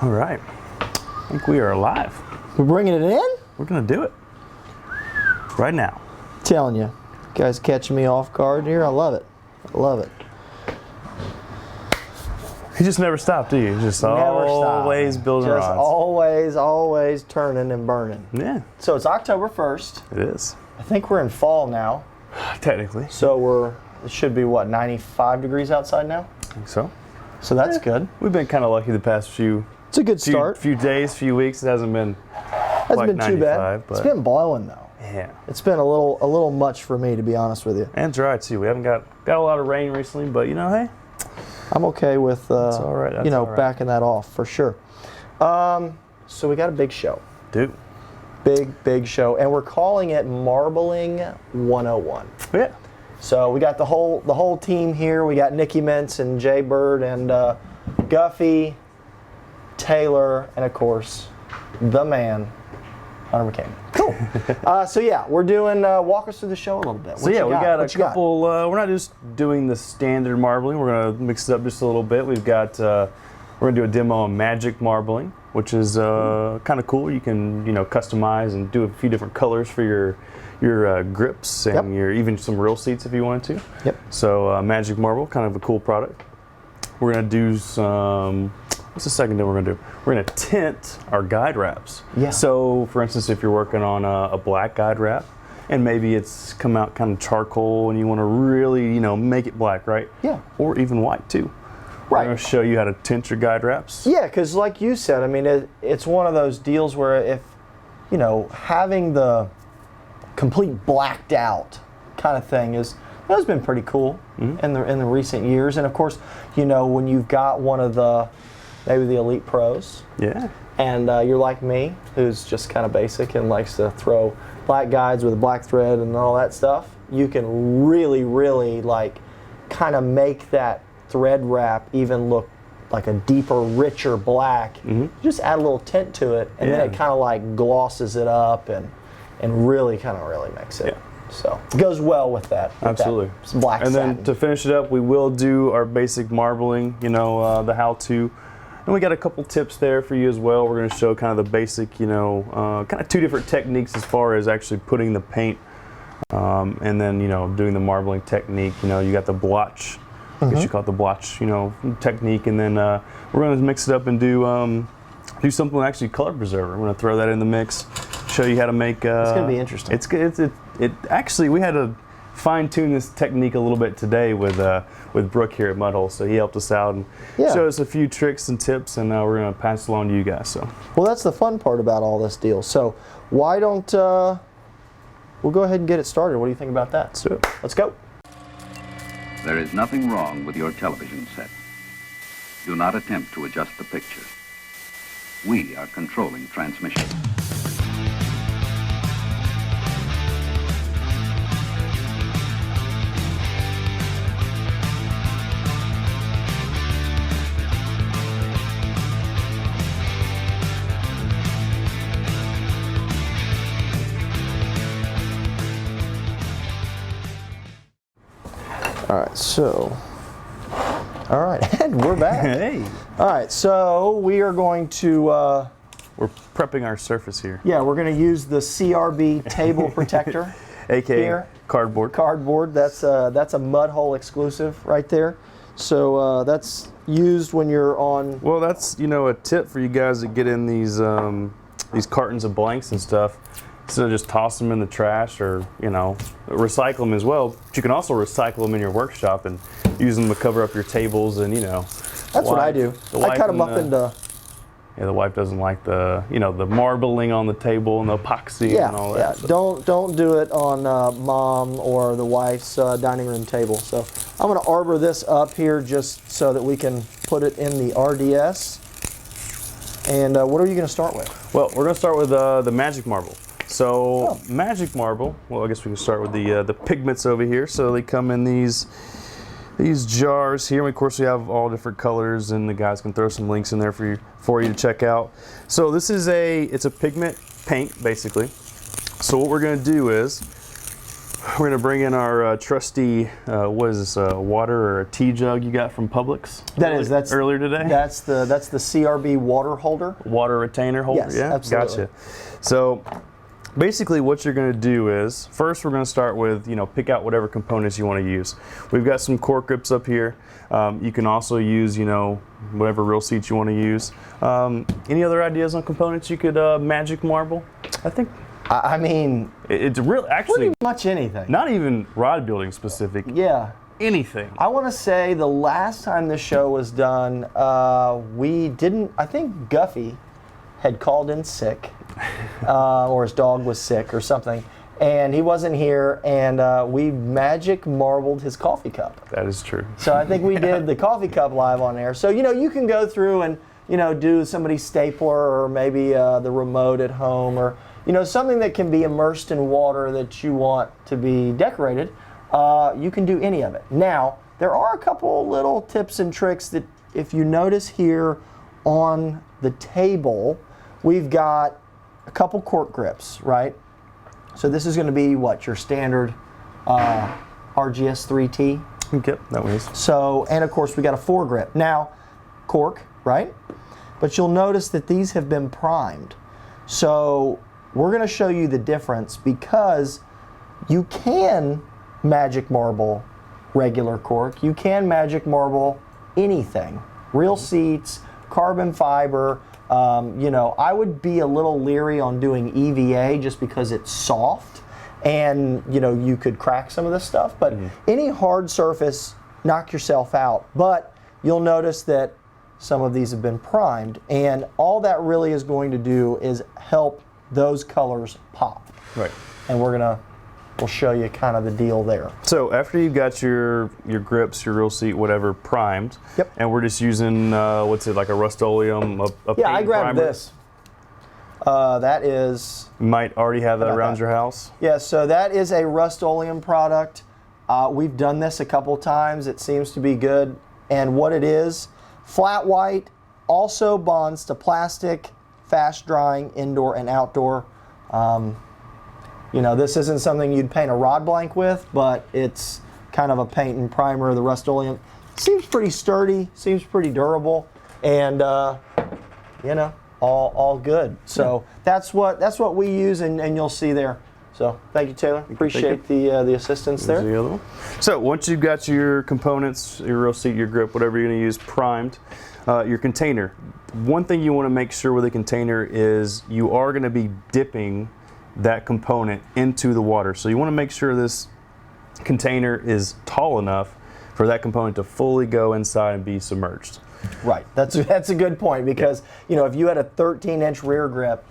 All right. I think we are live. We're bringing it in? We're going to do it right now. Telling you. Guys catching me off guard here. I love it. I love it. You just never stop, do you? Just always building rods. Just always turning and burning. Yeah. So it's October 1st. It is. I think we're in fall now. Technically. So it should be what, 95 degrees outside now? I think so. So that's good. We've been kind of lucky the past few It's a good start. Few days, few weeks. It hasn't been Hasn't been too bad. But It's been blowing though. yeah. It's been a little much for me, to be honest with you. And dry too. We haven't got a lot of rain recently, but you know, hey, I'm okay with that's all right. That's all right. backing that off for sure. So we got a big show. Dude. Big show, and we're calling it Marbling 101. Yeah. So we got the whole team here. We got Nicky Mintz and Jay Bird and Guffey, Taylor, and of course, the man, Hunter McCain. Cool. So yeah, we're doing walk us through the show a little bit. So yeah, we got a couple. We're not just doing the standard marbling. We're gonna mix it up just a little bit. We've got we're gonna do a demo on magic marbling, which is kind of cool. You can customize and do a few different colors for your grips and your even some real seats if you wanted to. Yep. So magic marble, kind of a cool product. We're gonna do some. What's the second thing we're gonna do? We're gonna tint our guide wraps. Yeah. So for instance, if you're working on a black guide wrap, and maybe it's come out kind of charcoal, and you want to really make it black, right? Yeah. Or even white too. Right. I'm gonna show you how to tint your guide wraps. Yeah, because like you said, I mean, it's one of those deals where if having the complete blacked out kind of thing has been pretty cool in the recent years. And of course, when you've got one of maybe the elite pros, Yeah. and you're like me, who's just kind of basic and likes to throw black guides with a black thread and all that stuff, you can really like kind of make that thread wrap even look like a deeper, richer black. Just add a little tint to it, and then it kind of like glosses it up and really makes it. Yeah. So it goes well with that. Absolutely. That black and satin. then to finish it up, we will do our basic marbling, the how-to. And we got a couple tips there for you as well. We're going to show kind of the basic, kind of two different techniques as far as actually putting the paint and then, doing the marbling technique. You got the blotch, I guess you call it the blotch, technique. And then we're going to mix it up and do something actually color preserver. We're going to throw that in the mix, show you how to make. It's going to be interesting. It's good. It actually, we had to fine-tune this technique a little bit today with Brooke here at Mudhole, so he helped us out and showed us a few tricks and tips, and we're going to pass it along to you guys. So, well, that's the fun part about all this deal. So, why don't we'll go ahead and get it started? What do you think about that? Let's do it. Let's go. There is nothing wrong with your television set. Do not attempt to adjust the picture. We are controlling transmission. All right, and we're back. Hey. All right, so we are going to... we're prepping our surface here. Yeah, we're going to use the CRB table protector. AKA here. cardboard. Cardboard, that's a Mudhole exclusive right there. So that's used when you're on... Well, that's, a tip for you guys that get in these cartons of blanks and stuff. Instead of just toss them in the trash or, recycle them as well. But you can also recycle them in your workshop and use them to cover up your tables and, That's what I do. I cut them up into... Yeah, the wife doesn't like the, the marbling on the table and the epoxy and all that. Yeah, don't do it on mom or the wife's dining room table. So I'm going to arbor this up here just so that we can put it in the RDS. And what are you going to start with? Well, we're going to start with the magic marble. So magic marble, well, I guess we can start with the pigments over here. So they come in these jars here. And of course, we have all different colors, and the guys can throw some links in there for you to check out. So this is it's a pigment paint, basically. So what we're going to do is We're gonna bring in our trusty, what is this, water or a tea jug you got from Publix? That's earlier today. That's the CRB water holder. Water retainer holder. Yes, yeah, absolutely. Gotcha. So basically, what you're gonna do is first we're gonna start with pick out whatever components you want to use. We've got some cork grips up here. You can also use whatever reel seats you want to use. Any other ideas on components you could magic marble? I think. I mean, it's real actually pretty much anything. not even rod building specific. Yeah. Anything. I want to say the last time the show was done, we didn't. I think Guffey had called in sick, or his dog was sick or something, and he wasn't here, and we magic marbled his coffee cup. That is true. So I think we did the coffee cup live on air. So you can go through and do somebody's stapler or maybe the remote at home or something that can be immersed in water that you want to be decorated. You can do any of it. Now there are a couple little tips and tricks that if you notice here on the table, we've got a couple cork grips, right? So this is going to be what your standard RGS 3T. Yep, that was. So, and of course we got a foregrip. Now, cork, right? But you'll notice that these have been primed. So we're going to show you the difference because you can magic marble regular cork. You can magic marble anything. Reel seats, carbon fiber. I would be a little leery on doing EVA just because it's soft and you could crack some of this stuff, but any hard surface, knock yourself out. But you'll notice that some of these have been primed, and all that really is going to do is help those colors pop. Right. And we'll show you kind of the deal there. So after you've got your grips, your reel seat, whatever, primed, Yep. and we're just using, like a Rust-Oleum, a Yeah, paint I grabbed primer. this. That is... You might already have that about around that? your house. Yeah, so that is a Rust-Oleum product. We've done this a couple times. It seems to be good. And what it is, flat white, also bonds to plastic, fast drying, indoor and outdoor. This isn't something you'd paint a rod blank with, but it's kind of a paint and primer of the Rust-Oleum. Seems pretty sturdy, seems pretty durable, and all good. So that's what we use, and you'll see there. So thank you, Taylor. Appreciate the assistance there. There's the other one. So once you've got your components, your reel seat, your grip, whatever you're going to use, primed, your container. One thing you want to make sure with a container is you are going to be dipping that component into the water. So you want to make sure this container is tall enough for that component to fully go inside and be submerged. Right. That's a good point because if you had a 13-inch rear grip,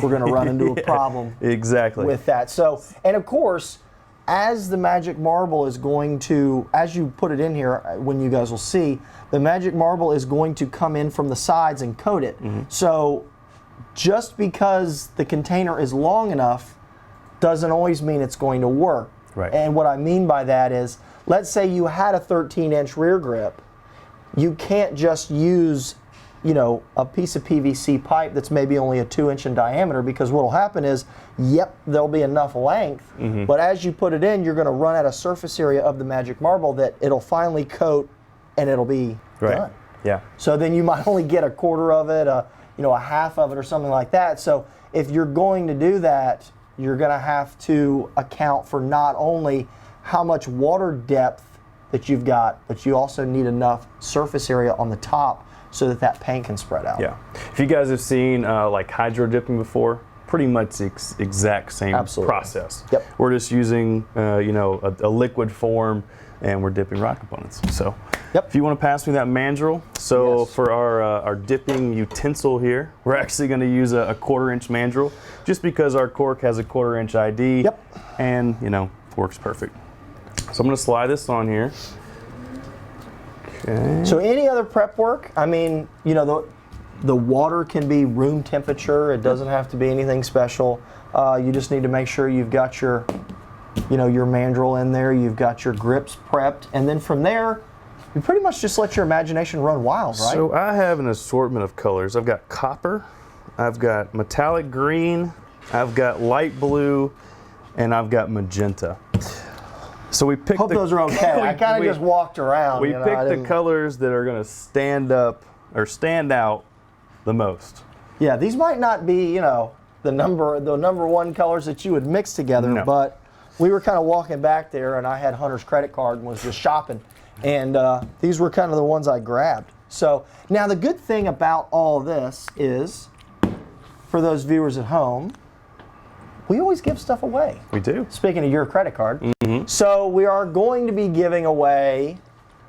we're going to run into a problem exactly with that. So, and of course, as the magic marble is going to, as you put it in here, when you guys will see, the magic marble is going to come in from the sides and coat it. So just because the container is long enough doesn't always mean it's going to work. Right. And what I mean by that is, let's say you had a 13-inch rear grip. You can't just use, a piece of PVC pipe that's maybe only a 2-inch in diameter, because what will happen is, there'll be enough length, but as you put it in, you're going to run out of surface area of the magic marble that it'll finally coat and it'll be done. Yeah. So then you might only get a quarter of it, a half of it or something like that. So if you're going to do that, you're going to have to account for not only how much water depth that you've got, but you also need enough surface area on the top so that paint can spread out. Yeah. If you guys have seen like hydro dipping before, pretty much the exact same process. Yep. We're just using a liquid form, and we're dipping rod components. So if you want to pass me that mandrel. So Yes. for our dipping utensil here, we're actually going to use a 1/4-inch mandrel, just because our cork has a 1/4-inch ID. Yep. And works perfect. So I'm going to slide this on here. Okay. So any other prep work, I mean, the water can be room temperature. It doesn't have to be anything special. You just need to make sure you've got your mandrel in there. You've got your grips prepped. And then from there, you pretty much just let your imagination run wild, right? So I have an assortment of colors. I've got copper, I've got metallic green, I've got light blue, and I've got magenta. So we picked Hope those are okay. I kind of we- just walked around. We you know, picked the colors that are going to stand up or stand out the most. Yeah, these might not be, you know, the number one colors that you would mix together, No. but we were kind of walking back there, and I had Hunter's credit card and was just shopping, and these were kind of the ones I grabbed. So now the good thing about all this is, for those viewers at home, we always give stuff away. We do. Speaking of your credit card, so we are going to be giving away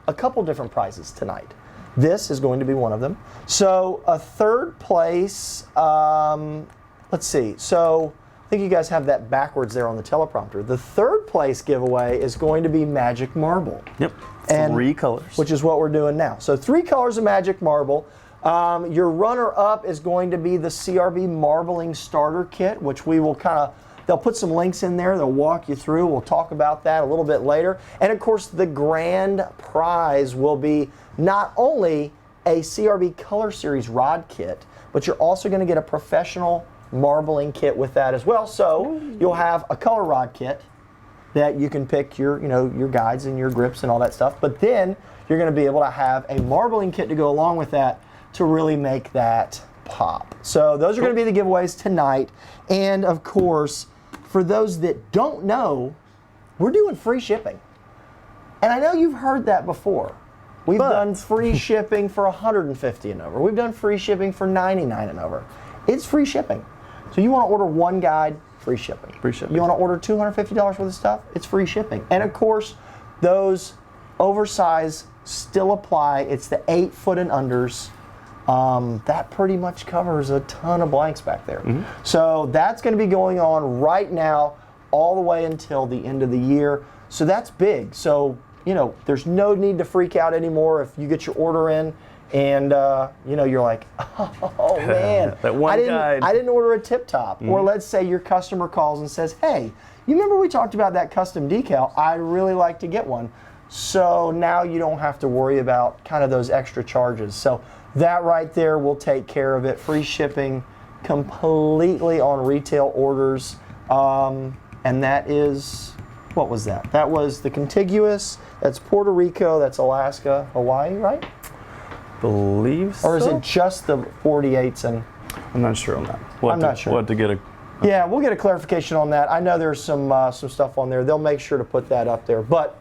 a couple different prizes tonight. This is going to be one of them. So a third place, let's see. So I think you guys have that backwards there on the teleprompter. The third place giveaway is going to be Magic Marble. Yep. And- 3 colors. Which is what we're doing now. So 3 colors of Magic Marble. Your runner-up is going to be the CRB Marbling Starter Kit, which we will kind of, they'll put some links in there, they'll walk you through, we'll talk about that a little bit later. And of course, the grand prize will be not only a CRB Color Series rod kit, but you're also going to get a professional marbling kit with that as well. So you'll have a color rod kit that you can pick your, you know, your guides and your grips and all that stuff. But then you're going to be able to have a marbling kit to go along with that to really make that pop. So those are going to be the giveaways tonight. And of course, for those that don't know, we're doing free shipping. And I know you've heard that before. We've done free shipping for $150 and over. We've done free shipping for $99 and over. It's free shipping. So you want to order one guide, free shipping. Free shipping. You want to order $250 worth of stuff, it's free shipping. And of course, those oversized still apply. It's the 8 foot and unders. That pretty much covers a ton of blanks back there. So that's going to be going on right now all the way until the end of the year. So that's big. So, you know, there's no need to freak out anymore if you get your order in and, you know, you're like, oh man, That one guide. I didn't order a tip top. Or let's say your customer calls and says, hey, you remember we talked about that custom decal? I'd really like to get one. So now you don't have to worry about kind of those extra charges. So that right there will take care of it. Free shipping completely on retail orders. And that is, what was that? That was the contiguous, that's Puerto Rico, that's Alaska, Hawaii, right? Believe so. Or is it just the 48s and... I'm not sure on that. I'm not sure. We'll have to get a... Yeah, we'll get a clarification on that. I know there's some stuff on there. They'll make sure to put that up there. But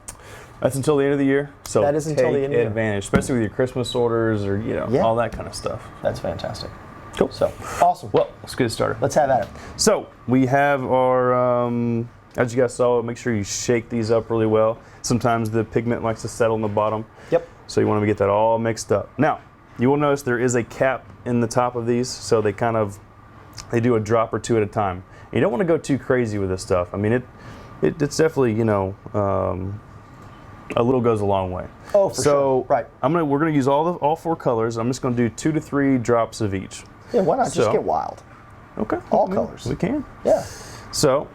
That's until the end of the year. So That is until the end of the year. advantage, especially with your Christmas orders or, you know, Yeah. all that kind of stuff. that's fantastic. Cool. So, awesome. Well, let's get started. Let's have at it. So we have our, as you guys saw, make sure you shake these up really well. Sometimes the pigment likes to settle on the bottom. Yep. So you want to get that all mixed up. Now, you will notice there is a cap in the top of these, so they do a drop or two at a time. And you don't want to go too crazy with this stuff. I mean, it's definitely, you know, a little goes a long way. Oh, for sure. Right. We're gonna use all 4 colors. I'm just gonna do 2 to 3 drops of each. Yeah, why not So- just get wild? Okay. All Yeah, colors. We can. Yeah. So,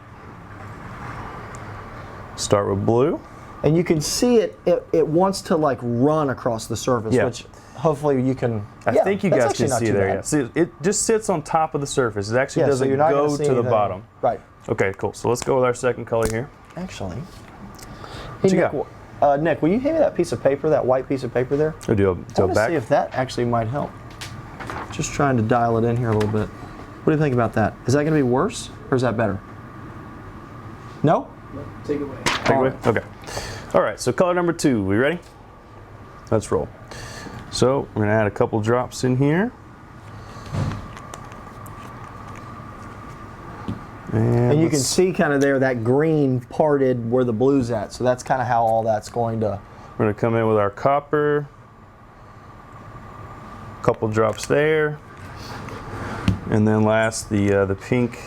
start with blue. And you can see it wants to like run across the surface, Yeah. which hopefully you can. I think you guys can see there. Yeah. Yeah. See, it just sits on top of the surface. It actually Yeah, so doesn't you're not gonna go see to the anything. bottom. Right. Okay, cool. So let's go with our second color here. Actually. Hey, you Nick, got? Nick, will you hand me that piece of paper, that white piece of paper there? We'll do I a want to back. see if that actually might help. Just trying to dial it in here a little bit. What do you think about that? Is that going to be worse or is that better? No? Take it away. Take it away? Okay. All right, so color number 2. We ready? Let's roll. So we're gonna add a couple drops in here. And you can let's- see kind of there that green parted where the blue's at. So that's kind of how all that's going to. We're gonna come in with our copper. Couple drops there. And then last, the pink.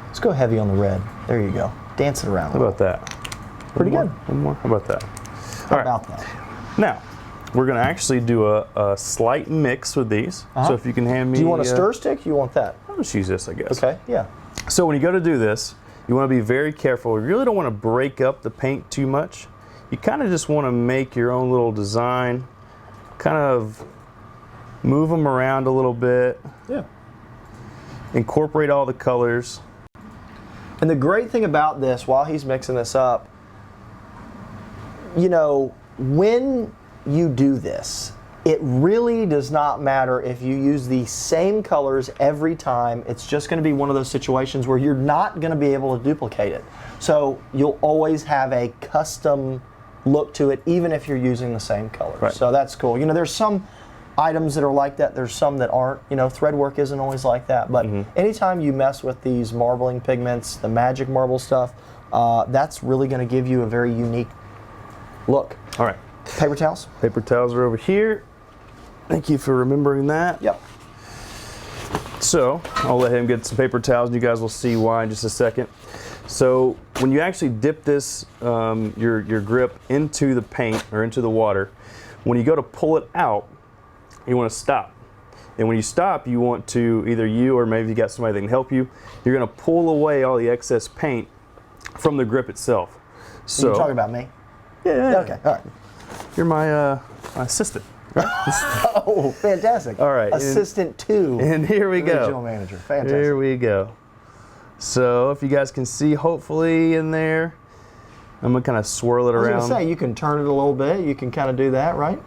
Let's go heavy on the red. There you go. Dance it around. How about that? Pretty One good. more? One more? How about that? How All right. about that? Now, we're gonna actually do a slight mix with these. Uh-huh. So if you can hand me. Do you want a stir stick? You want that? I'll just use this, I guess. Okay. Yeah. So when you go to do this, you want to be very careful. You really don't want to break up the paint too much. You kind of just want to make your own little design, kind of move them around a little bit, Yeah. incorporate all the colors. And the great thing about this, while he's mixing this up, you know, when you do this, it really does not matter if you use the same colors every time. It's just going to be one of those situations where you're not going to be able to duplicate it. So you'll always have a custom look to it, even if you're using the same colors. Right. So that's cool. You know, there's some items that are like that. There's some that aren't. You know, thread work isn't always like that. But anytime you mess with these marbling pigments, the magic marble stuff, that's really going to give you a very unique look. All right. Paper towels? Paper towels are over here. Thank you for remembering that. Yep. So I'll let him get some paper towels, and you guys will see why in just a second. So when you actually dip this, your grip into the paint or into the water, when you go to pull it out, you want to stop. And when you stop, you want to, either you or maybe you got somebody that can help you, you're going to pull away all the excess paint from the grip itself. So You're talking about me? yeah. Okay, all right. You're my assistant. Oh, fantastic. All right. Assistant to And here we go. regional manager. Fantastic. Here we go. So if you guys can see, hopefully in there, I'm gonna kind of swirl it I was around. going to say, you can turn it a little bit. You can kind of do that, right?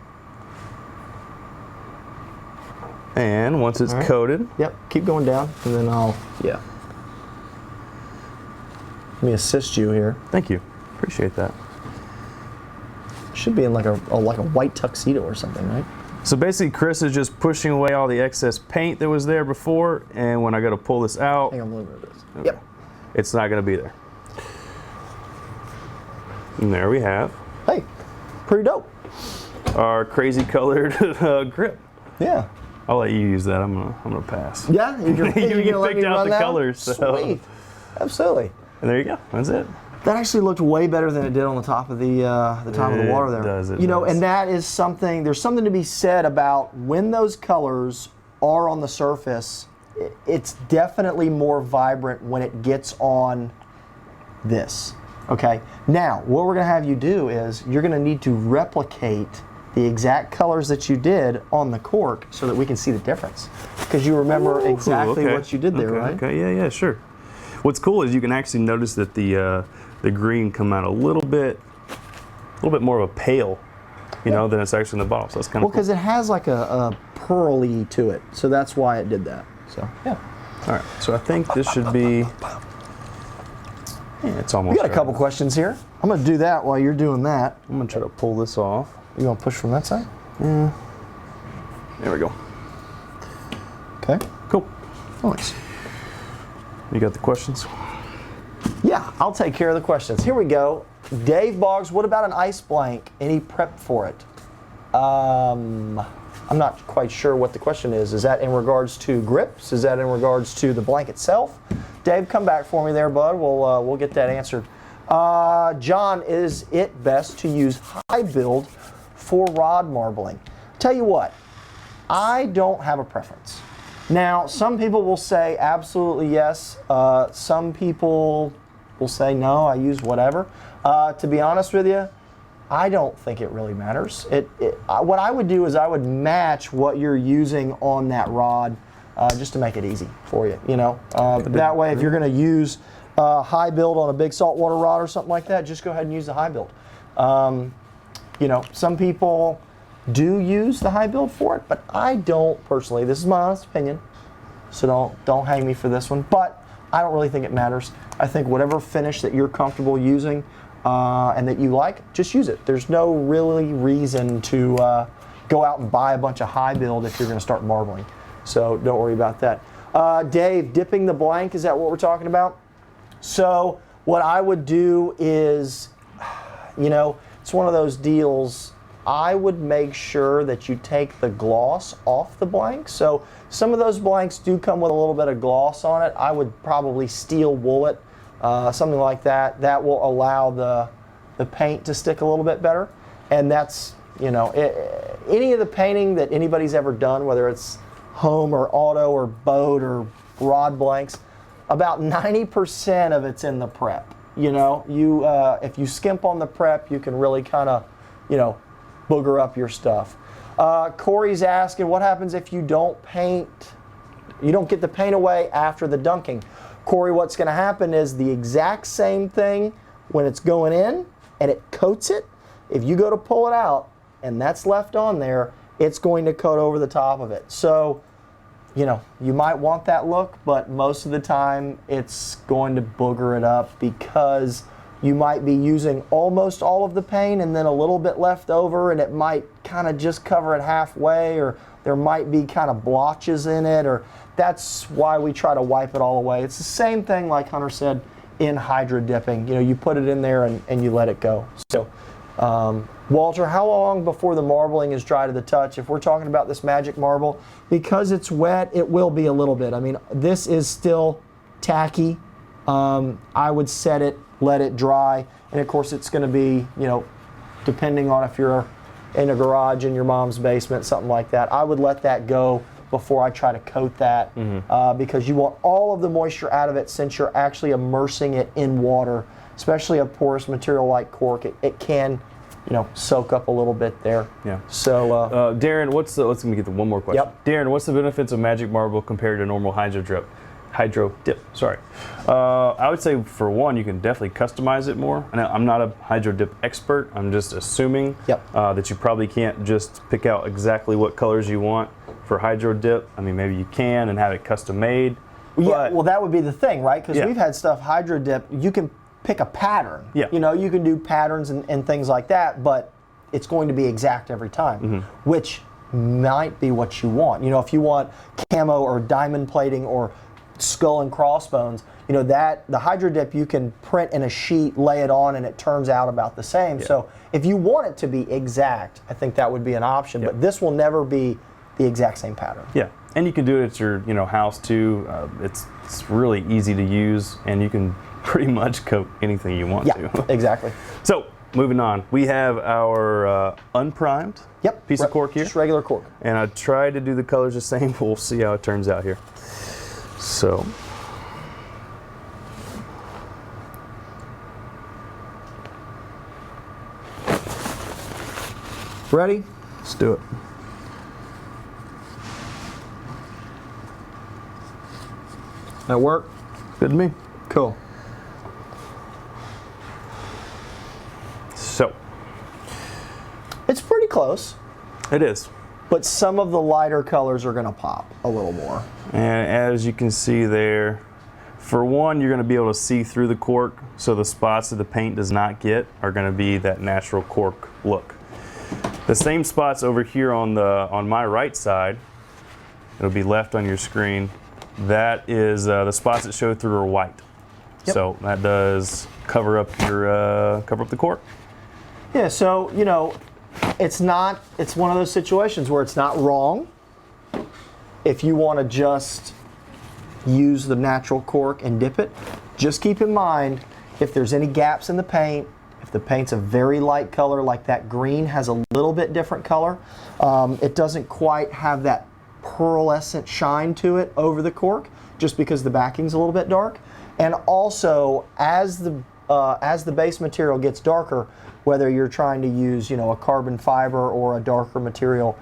And once it's All right. coated, Yep. Keep going down, and then yeah. Let me assist you here. thank you, appreciate that. Should be in like a white tuxedo or something, right? So basically, Chris is just pushing away all the excess paint that was there before, and when I go to pull this out, Hang on, look at this. okay, Yep. it's not gonna be there. And there we have Hey, pretty dope. our crazy colored grip. Yeah. I'll let you use that. I'm gonna pass. Yeah, you're You gonna let picked me out run the that? colors, so- Sweet. Absolutely. And there you go. That's it. That actually looked way better than it did on the top of the top of the It water there. does, it you know, does. and that is something. There's something to be said about when those colors are on the surface. It's definitely more vibrant when it gets on this. Okay. Now, what we're gonna have you do is you're gonna need to replicate the exact colors that you did on the cork so that we can see the difference. Because you remember exactly okay. what you did there, Okay, right? Okay, yeah, sure. What's cool is you can actually notice that the green come out a little bit more of a pale, you know, than it's actually in the bottle. So that's kind Well, of cool. because it has like a pearly to it, so that's why it did that. So yeah, All right, so I think this should be. Yeah, it's almost. we got a right. couple questions here. I'm gonna do that while you're doing that. I'm gonna try to pull this off. You gonna push from that side? There we go. Okay. Cool. Nice. You got the questions? Yeah, I'll take care of the questions. Here we go. Dave Boggs, what about an ice blank? Any prep for it? I'm not quite sure what the question is. Is that in regards to grips? Is that in regards to the blank itself? Dave, come back for me there, bud. We'll get that answered. John, is it best to use high build for rod marbling? Tell you what, I don't have a preference. Now, some people will say absolutely yes. Some people will say no, I use whatever. To be honest with you, I don't think it really matters. What I would do is I would match what you're using on that rod just to make it easy for you. You know, that way if you're going to use high build on a big saltwater rod or something like that, just go ahead and use the high build. You know, some people do use the high build for it, but I don't personally. This is my honest opinion, so don't hang me for this one. But I don't really think it matters. I think whatever finish that you're comfortable using and that you like, just use it. There's no really reason to go out and buy a bunch of high build if you're going to start marbling. So don't worry about that. Dave, dipping the blank, is that what we're talking about? So what I would do is, you know, it's one of those deals. I would make sure that you take the gloss off the blank. So some of those blanks do come with a little bit of gloss on it. I would probably steel wool it, something like that. That will allow the paint to stick a little bit better. And that's, you know, any of the painting that anybody's ever done, whether it's home or auto or boat or rod blanks, about 90% of it's in the prep. You know, if you skimp on the prep, you can really kind of, you know, booger up your stuff. Corey's asking, what happens if you don't get the paint away after the dunking? Corey, what's going to happen is the exact same thing when it's going in and it coats it. if you go to pull it out and that's left on there, it's going to coat over the top of it. So, you know, you might want that look, but most of the time it's going to booger it up because you might be using almost all of the paint and then a little bit left over, and it might kind of just cover it halfway, or there might be kind of blotches in it, or that's why we try to wipe it all away. It's the same thing, like Hunter said, in hydro dipping. You know, you put it in there and you let it go. So, Walter, how long before the marbling is dry to the touch? If we're talking about this magic marble, because it's wet, it will be a little bit. I mean, this is still tacky. I would set it, let it dry, and of course it's going to be, you know, depending on if you're in a garage in your mom's basement, something like that, I would let that go before I try to coat that, because you want all of the moisture out of it since you're actually immersing it in water, especially a porous material like cork. It can, you know, soak up a little bit there. Yeah. So, Darren, let me get the one more question. Yep. Darren, what's the benefits of magic marble compared to normal hydro dip? Sorry. I would say, for one, you can definitely customize it more. And I'm not a hydro dip expert. I'm just assuming that you probably can't just pick out exactly what colors you want for hydro dip. I mean, maybe you can and have it custom made. Yeah, well, that would be the thing, right? Because Yeah. we've had stuff hydro dip, you can pick a pattern. Yeah. You know, you can do patterns and things like that, but it's going to be exact every time, which might be what you want. You know, if you want camo or diamond plating or skull and crossbones, you know, that the hydro dip you can print in a sheet, lay it on, and it turns out about the same. So if you want it to be exact, I think that would be an option, but this will never be the exact same pattern. Yeah, and you can do it at your house too. It's really easy to use, and you can pretty much coat anything you want to. Exactly. So moving on, we have our unprimed piece of cork here. Just regular cork. And I tried to do the colors the same. We'll see how it turns out here. So, ready? Let's do it. That work? Good to me. Cool. So, it's pretty close. It is. But some of the lighter colors are going to pop a little more. And as you can see there, for one, you're going to be able to see through the cork, so the spots that the paint does not get are going to be that natural cork look. The same spots over here on my right side, it'll be left on your screen, that is the spots that show through are white. So that does cover up the cork. Yeah, so, you know, it's one of those situations where it's not wrong if you want to just use the natural cork and dip it. Just keep in mind, if there's any gaps in the paint, if the paint's a very light color, like that green has a little bit different color, it doesn't quite have that pearlescent shine to it over the cork, just because the backing's a little bit dark. And also, as the base material gets darker, whether you're trying to use, you know, a carbon fiber or a darker material,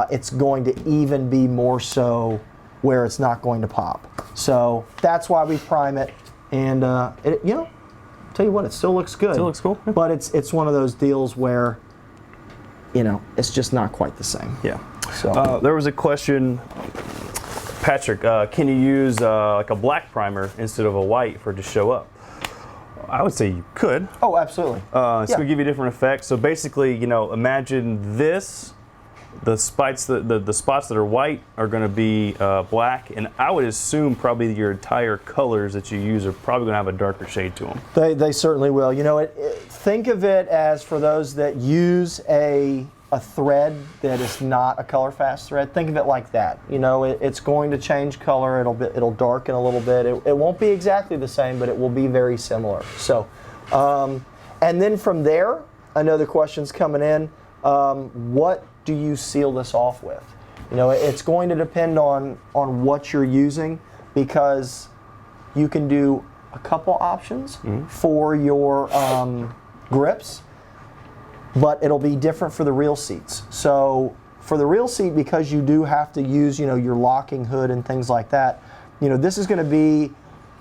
it's going to even be more so where it's not going to pop. So that's why we prime it, and you know, tell you what, it still looks good. Still looks cool. But it's one of those deals where, you know, it's just not quite the same. Yeah. So there was a question, Patrick, can you use like a black primer instead of a white for it to show up? I would say you could. Oh, absolutely. It's going to give you different effects. So basically, you know, imagine this. The spots that are white are going to be black, and I would assume probably your entire colors that you use are probably going to have a darker shade to them. They certainly will. You know, think of it as, for those that use a thread that is not a color fast thread, think of it like that. You know, it's going to change color. It'll darken a little bit. It won't be exactly the same, but it will be very similar. So, and then from there, I know the question's coming in. What do you seal this off with? You know, it's going to depend on what you're using, because you can do a couple options for your grips, but it'll be different for the reel seats. So for the reel seat, because you do have to use, you know, your locking hood and things like that, you know, this is going to be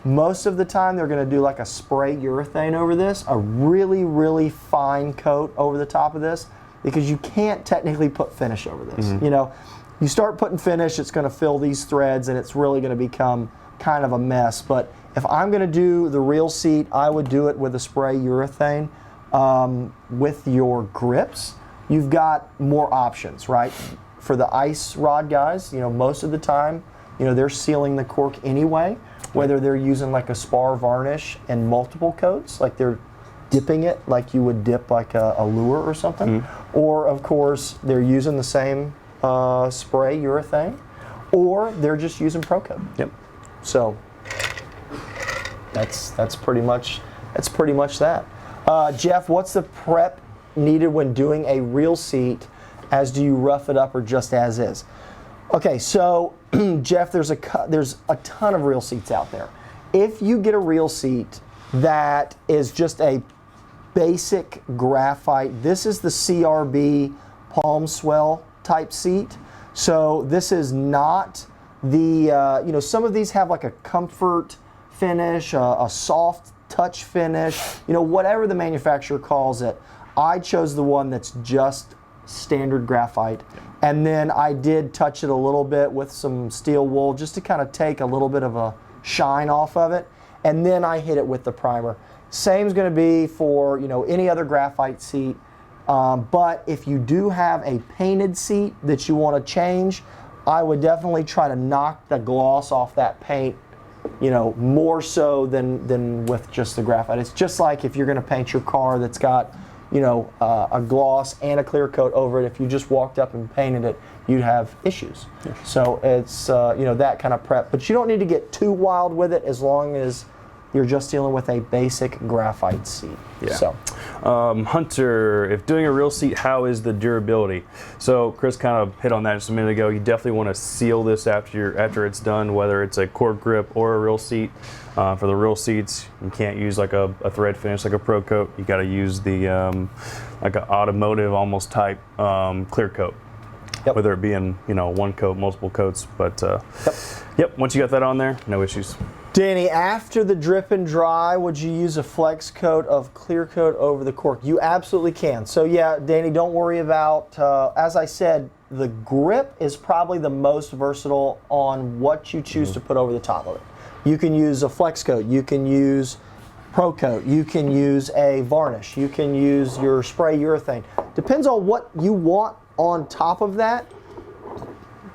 Most of the time they're going to do like a spray urethane over this, a really, really fine coat over the top of this, because you can't technically put finish over this. You know, you start putting finish, it's going to fill these threads and it's really going to become kind of a mess. But if I'm going to do the real seat, I would do it with a spray urethane. With your grips, you've got more options, right? For the ice rod guys, you know, most of the time, you know, they're sealing the cork anyway, whether they're using like a spar varnish and multiple coats, like they're dipping it like you would dip like a lure or something, or of course they're using the same spray urethane, or they're just using Pro Coat. Yep. So that's pretty much that. Jeff, what's the prep needed when doing a reel seat? As do you rough it up or just as is? Okay, so Jeff, there's a ton of reel seats out there. If you get a reel seat that is just a basic graphite, this is the CRB palm swell type seat. So this is not the, you know, some of these have like a comfort finish, a soft touch finish, you know, whatever the manufacturer calls it. I chose the one that's just standard graphite. And then I did touch it a little bit with some steel wool just to kind of take a little bit of a shine off of it. And then I hit it with the primer. Same's going to be for, you know, any other graphite seat. But if you do have a painted seat that you want to change, I would definitely try to knock the gloss off that paint, you know, more so than with just the graphite. It's just like if you're going to paint your car that's got, you know, a gloss and a clear coat over it. If you just walked up and painted it, you'd have issues. Yeah. So it's, you know, that kind of prep. But you don't need to get too wild with it as long as you're just dealing with a basic graphite seat. Yeah. So, Hunter, if doing a reel seat, how is the durability? So Chris kind of hit on that just a minute ago. You definitely want to seal this after it's done, whether it's a cork grip or a reel seat. For the reel seats, you can't use like a thread finish like a Pro Coat. You got to use the like an automotive almost type clear coat. Yep. Whether it be in, you know, one coat, multiple coats, but yep. Once you got that on there, no issues. Danny, after the drip and dry, would you use a flex coat of clear coat over the cork? You absolutely can. So yeah, Danny, don't worry about, as I said, the grip is probably the most versatile on what you choose to put over the top of it. You can use a flex coat, you can use Pro Coat, you can use a varnish, you can use your spray urethane. Depends on what you want on top of that.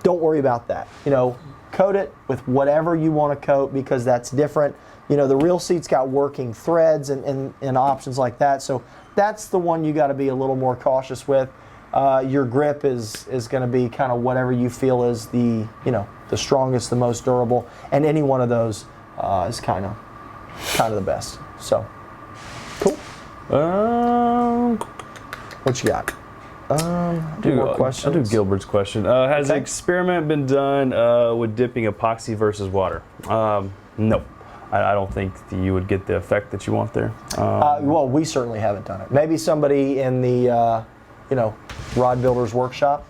Don't worry about that. You know, coat it with whatever you want to coat because that's different. You know, the reel seat's got working threads and options like that. So that's the one you got to be a little more cautious with. Your grip is going to be kind of whatever you feel is the, you know, the strongest, the most durable, and any one of those is kind of the best. So, cool. What you got? More questions. I'll do Gilbert's question. Has an experiment been done with dipping epoxy versus water? No. I don't think that you would get the effect that you want there. Well, we certainly haven't done it. Maybe somebody in the, you know, Rod Builders Workshop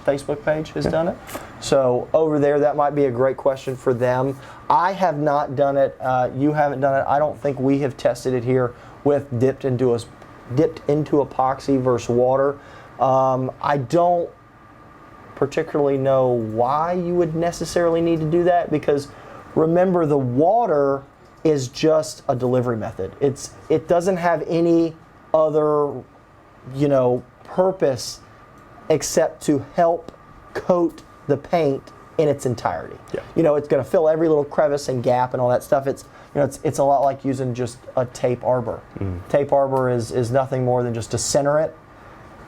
Facebook page has done it. So over there, that might be a great question for them. I have not done it. You haven't done it. I don't think we have tested it here with dipped into epoxy versus water. I don't particularly know why you would necessarily need to do that, because remember, the water is just a delivery method. It doesn't have any other, you know, purpose except to help coat the paint in its entirety. Yeah. You know, it's going to fill every little crevice and gap and all that stuff. It's, you know, it's a lot like using just a tape arbor. Tape arbor is nothing more than just to center it.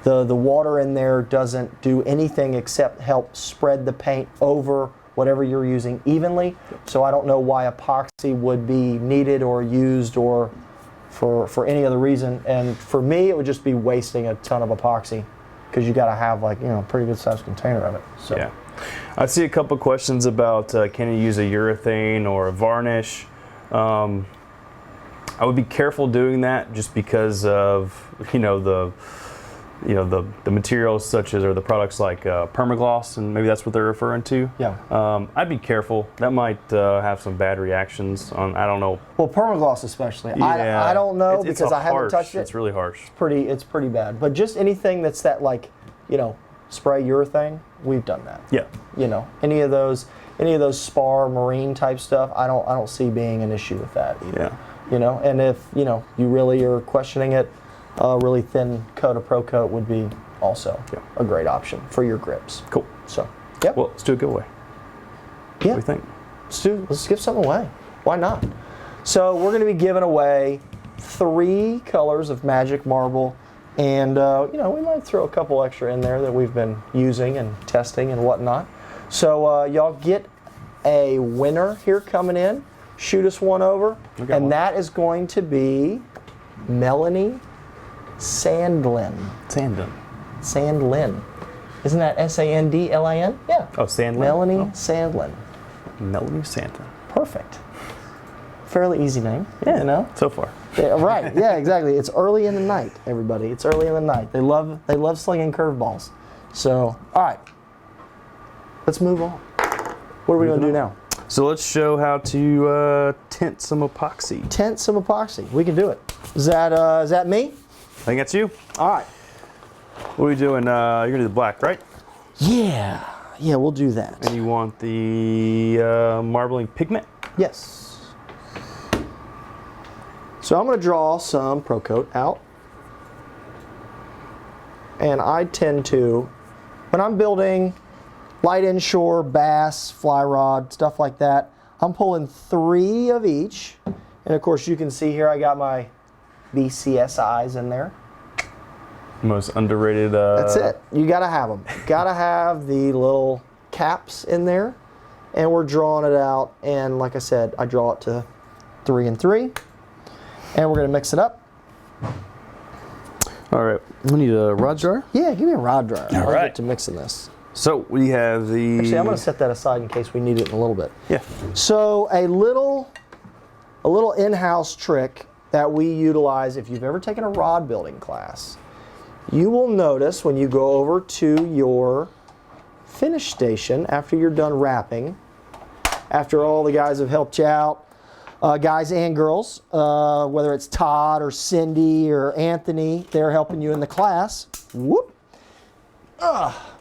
The water in there doesn't do anything except help spread the paint over whatever you're using evenly. So I don't know why epoxy would be needed or used or for any other reason. And for me, it would just be wasting a ton of epoxy, because you got to have, like, you know, a pretty good sized container of it. So. Yeah. I see a couple questions about can you use a urethane or a varnish. I would be careful doing that just because of, you know, you know, the materials such as, or the products like permagloss, and maybe that's what they're referring to. Yeah. I'd be careful. That might have some bad reactions on, I don't know. Well, permagloss especially. Yeah, I don't know it's because I haven't touched it. It's really harsh. It's pretty bad. But just anything that's that, like, you know, spray urethane, we've done that. Yeah. You know, any of those spar marine type stuff, I don't see being an issue with that either. Yeah. You know, and if, you know, you really are questioning it, a really thin coat of Pro Coat would be also a great option for your grips. Cool. So, yeah. Well, let's do a giveaway. Yeah. What do you think? Let's give something away. Why not? So we're going to be giving away 3 colors of Magic Marble, and you know, we might throw a couple extra in there that we've been using and testing and whatnot. So y'all get a winner here coming in. Shoot us one over, and that is going to be Melanie Sandlin. Sandlin. Isn't that Sandlin? Yeah. Oh, Sandlin? Melanie Sandlin. Melanie Sandlin. Perfect. Fairly easy name. Yeah, you know? So far. Yeah, right. Yeah, exactly. It's early in the night, everybody. It's early in the night. They love slinging curveballs. So, all right. Let's move on. What are we going to do now? So let's show how to tint some epoxy. Tint some epoxy. We can do it. Is that me? I think that's you. All right. What are we doing? You're gonna do the black, right? Yeah. Yeah, we'll do that. And you want the marbling pigment? Yes. So I'm going to draw some Pro Coat out. And I tend to, when I'm building light inshore, bass, fly rod, stuff like that, I'm pulling 3 of each. And of course you can see here I got my BCSIs in there. Most underrated. That's it. You got to have them. Got to have the little caps in there. And we're drawing it out. And like I said, I draw it to 3 and 3. And we're going to mix it up. All right. We need a rod jar? Yeah, give me a rod dryer. All I'll right. get to mixing this. So we have the... Actually, I'm going to set that aside in case we need it in a little bit. Yeah. So a little in-house trick that we utilize if you've ever taken a rod building class, you will notice when you go over to your finish station after you're done wrapping, after all the guys have helped you out, guys and girls, whether it's Todd or Cindy or Anthony, they're helping you in the class. Whoop.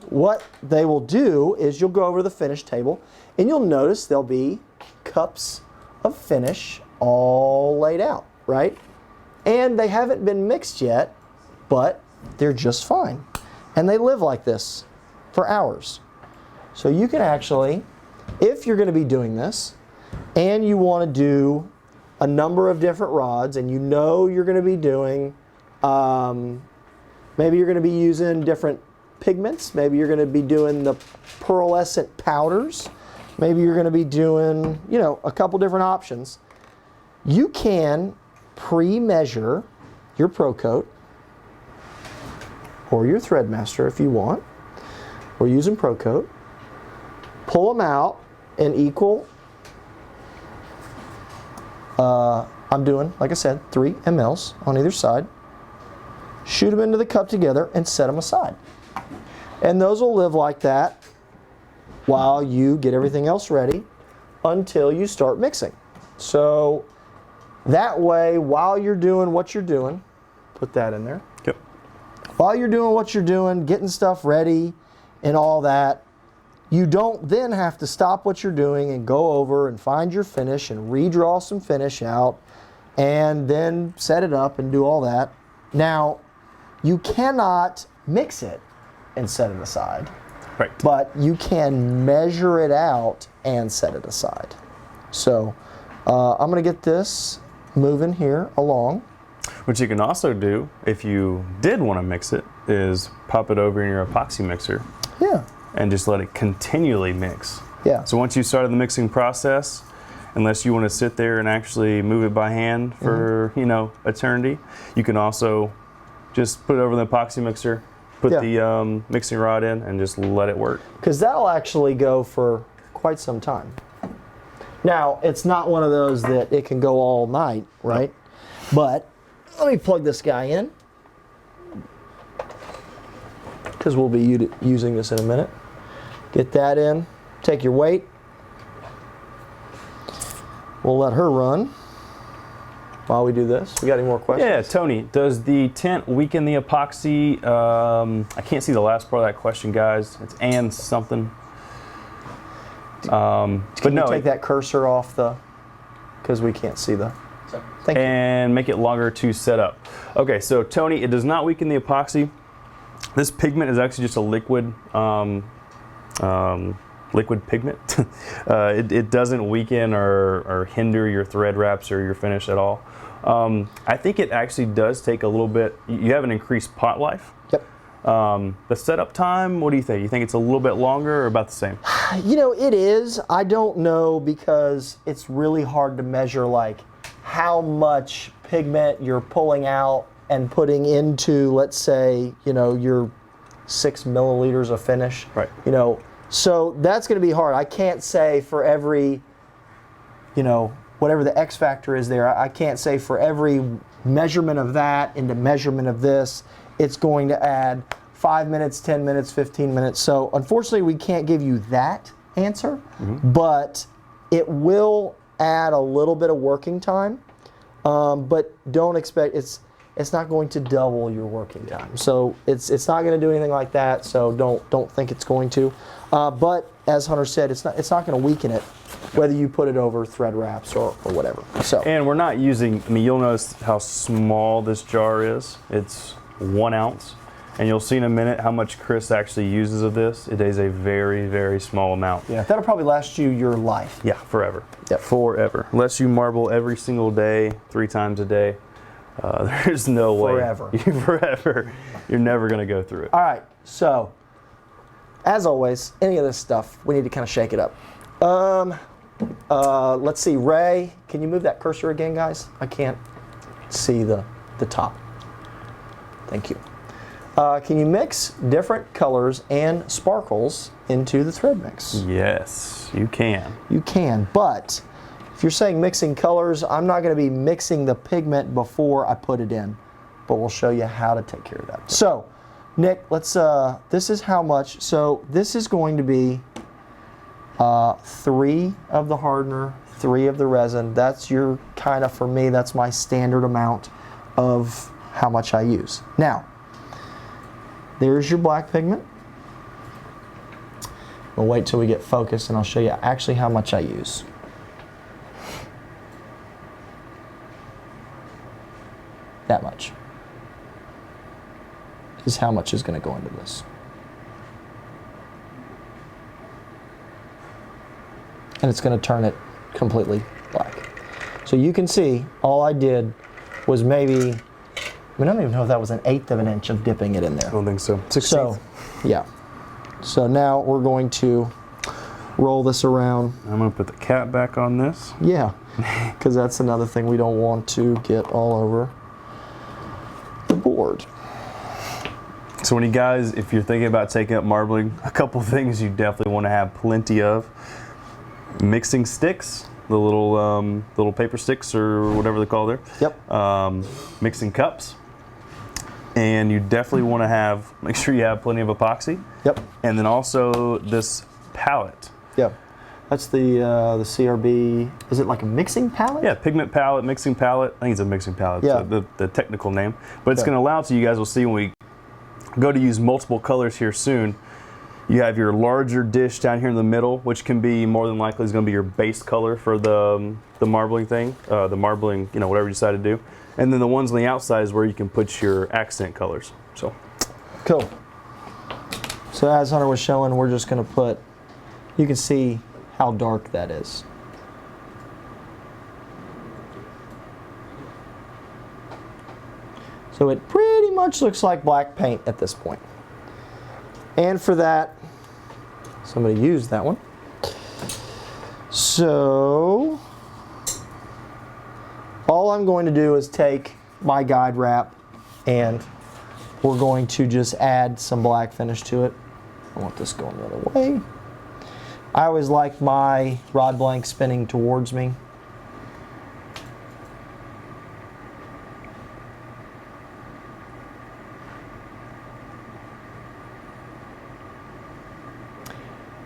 What they will do is you'll go over to the finish table and you'll notice there'll be cups of finish all laid out, right? And they haven't been mixed yet, but they're just fine. And they live like this for hours. So you can actually, if you're going to be doing this and you want to do a number of different rods and you know you're going to be doing, maybe you're going to be using different pigments, maybe you're going to be doing the pearlescent powders, maybe you're going to be doing, you know, a couple different options. You can pre-measure your Pro Coat or your Threadmaster if you want. We're using Pro Coat. Pull them out in equal, I'm doing, like I said, 3 mLs on either side. Shoot them into the cup together and set them aside. And those will live like that while you get everything else ready until you start mixing. So that way, while you're doing what you're doing, put that in there. Yep. While you're doing what you're doing, getting stuff ready and all that, you don't then have to stop what you're doing and go over and find your finish and redraw some finish out and then set it up and do all that. Now, you cannot mix it and set it aside. Right. But you can measure it out and set it aside. So I'm going to get this moving here along. What you can also do, if you did want to mix it, is pop it over in your epoxy mixer. Yeah. And just let it continually mix. Yeah. So once you started the mixing process, unless you want to sit there and actually move it by hand for, you know, eternity, you can also just put it over the epoxy mixer, put the mixing rod in, and just let it work. Because that'll actually go for quite some time. Now, it's not one of those that it can go all night, right? But let me plug this guy in. because we'll be using this in a minute. Get that in. Take your weight. We'll let her run while we do this. We got any more questions? Yeah, Tony, does the tint weaken the epoxy? I can't see the last part of that question, guys. It's and something. Can you take that cursor off the, because we can't see the. Thank you. And make it longer to set up. Okay, so Tony, it does not weaken the epoxy. This pigment is actually just a liquid liquid pigment. It doesn't weaken or hinder your thread wraps or your finish at all. I think it actually does take a little bit. You have an increased pot life. Yep. The setup time, what do you think? You think it's a little bit longer or about the same? You know, it is. I don't know, because it's really hard to measure like how much pigment you're pulling out and putting into, let's say, you know, your 6 milliliters of finish. Right. You know, so that's going to be hard. I can't say for every, you know, whatever the X factor is there, I can't say for every measurement of that into measurement of this, it's going to add 5 minutes, 10 minutes, 15 minutes. So unfortunately, we can't give you that answer, but it will add a little bit of working time. But don't expect, it's not going to double your working time. So it's not going to do anything like that. So don't think it's going to. But as Hunter said, it's not going to weaken it, whether you put it over thread wraps or whatever. So. And we're not using, I mean, you'll notice how small this jar is. It's 1 ounce. And you'll see in a minute how much Chris actually uses of this. It is a very, very small amount. Yeah, that'll probably last you your life. Yeah, forever. Yep. Forever. Unless you marble every single day, 3 times a day, there's no way. Forever. Forever. You're never going to go through it. All right, so as always, any of this stuff, we need to kind of shake it up. Let's see, Ray, can you move that cursor again, guys? I can't see the top. Thank you. Can you mix different colors and sparkles into the thread mix? Yes, you can. You can, but if you're saying mixing colors, I'm not going to be mixing the pigment before I put it in, but we'll show you how to take care of that. So, Nick, let's, this is how much. So this is going to be 3 of the hardener, 3 of the resin. That's your kind of, for me, that's my standard amount of how much I use. Now, there's your black pigment. We'll wait till we get focused and I'll show you actually how much I use. That much is how much is going to go into this. And it's going to turn it completely black. So you can see all I did was maybe, I don't even know if that was 1/8 of an inch of dipping it in there. I don't think so. 16th. So, yeah. So now we're going to roll this around. I'm going to put the cap back on this. Yeah, because that's another thing we don't want to get all over the board. So when you guys, if you're thinking about taking up marbling, a couple things you definitely want to have plenty of. Mixing sticks, the little paper sticks or whatever they call there. Yep. Mixing cups. And you definitely want to make sure you have plenty of epoxy. Yep. And then also this palette. Yep. That's the CRB. Is it like a mixing palette? Yeah, pigment palette, mixing palette. I think it's a mixing palette. Yeah. The technical name. But it's going to allow, so you guys will see when we go to use multiple colors here soon. You have your larger dish down here in the middle, which can be more than likely is going to be your base color for the marbling thing, the marbling, whatever you decide to do. And then the ones on the outside is where you can put your accent colors. So cool. So as Hunter was showing, we're just going to put, you can see how dark that is. So it pretty much looks like black paint at this point. And for that, somebody used that one. So all I'm going to do is take my guide wrap and we're going to just add some black finish to it. I want this going the other way. I always like my rod blank spinning towards me.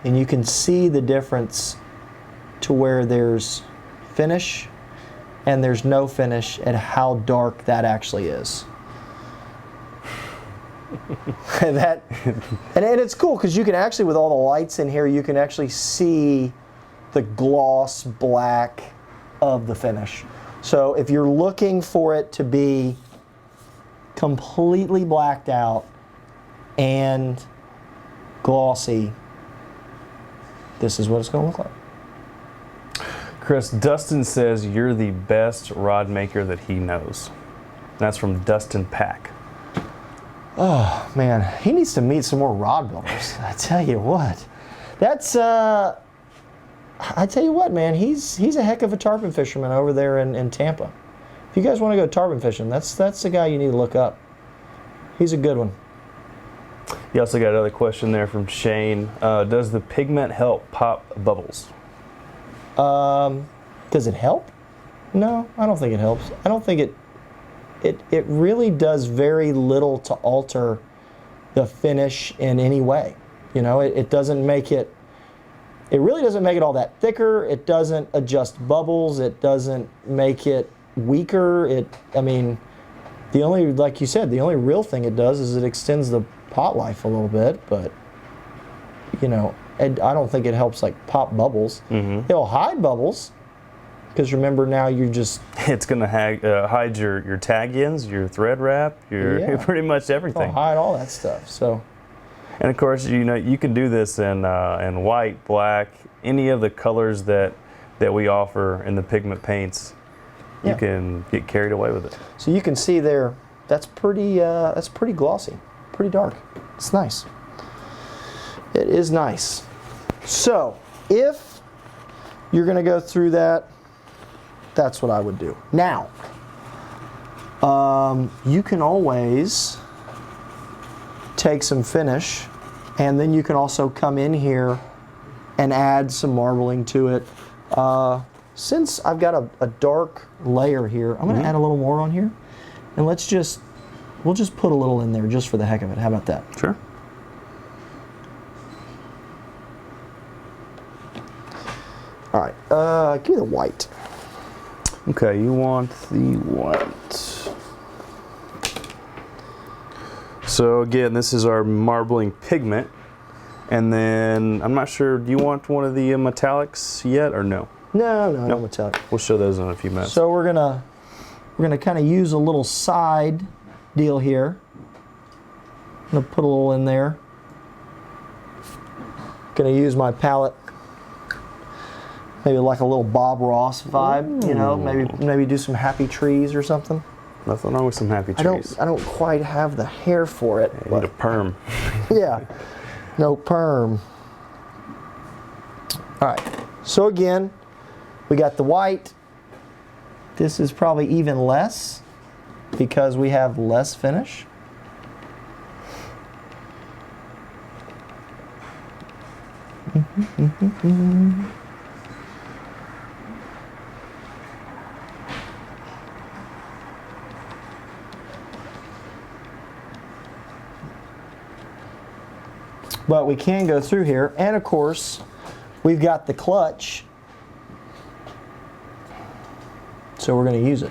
and you can see the difference to where there's finish and there's no finish and how dark that actually is. and it's cool because you can actually, with all the lights in here, you can actually see the gloss black of the finish. So if you're looking for it to be completely blacked out and glossy, this is what it's going to look like. Chris, Dustin says you're the best rod maker that he knows. That's from Dustin Pack. Oh man, he needs to meet some more rod builders. I tell you what, that's I tell you what, man, he's a heck of a tarpon fisherman over there in Tampa. If you guys want to go tarpon fishing, that's the guy you need to look up. He's a good one. You also got another question there from Shane. Does the pigment help pop bubbles? Does it help? No, I don't think it helps. I don't think it really does very little to alter the finish in any way. You know, it doesn't make it, it really doesn't make it all that thicker. It doesn't adjust bubbles. It doesn't make it weaker. I mean, the only, like you said, the only real thing it does is it extends the pot life a little bit, but, you know, I don't think it helps like pop bubbles. Mm-hmm. It'll hide bubbles, because remember now you're just... It's going to hide your tag ends, your thread wrap, your pretty much everything. It'll hide all that stuff. So, and of course, you know, you can do this in white, black, any of the colors that we offer in the pigment paints. You can get carried away with it. So you can see there, that's pretty glossy, pretty dark. It's nice. It is nice. So if you're going to go through that, that's what I would do. Now, you can always take some finish, and then you can also come in here and add some marbling to it. Since I've got a dark layer here, I'm going to add a little more on here, and we'll just put a little in there just for the heck of it. How about that? Sure. All right, give me the white. Okay, you want the white. So again, this is our marbling pigment. And then, I'm not sure, do you want one of the metallics yet or no? No metallic. We'll show those in a few minutes. So we're gonna kind of use a little side deal here. I'm gonna put a little in there. Gonna use my palette. Maybe like a little Bob Ross vibe, you know, maybe do some happy trees or something. Nothing wrong with some happy trees. I don't quite have the hair for it. You need a perm. Yeah, no perm. All right, so again, we got the white. This is probably even less because we have less finish. But we can go through here, and of course, we've got the clutch, so we're going to use it.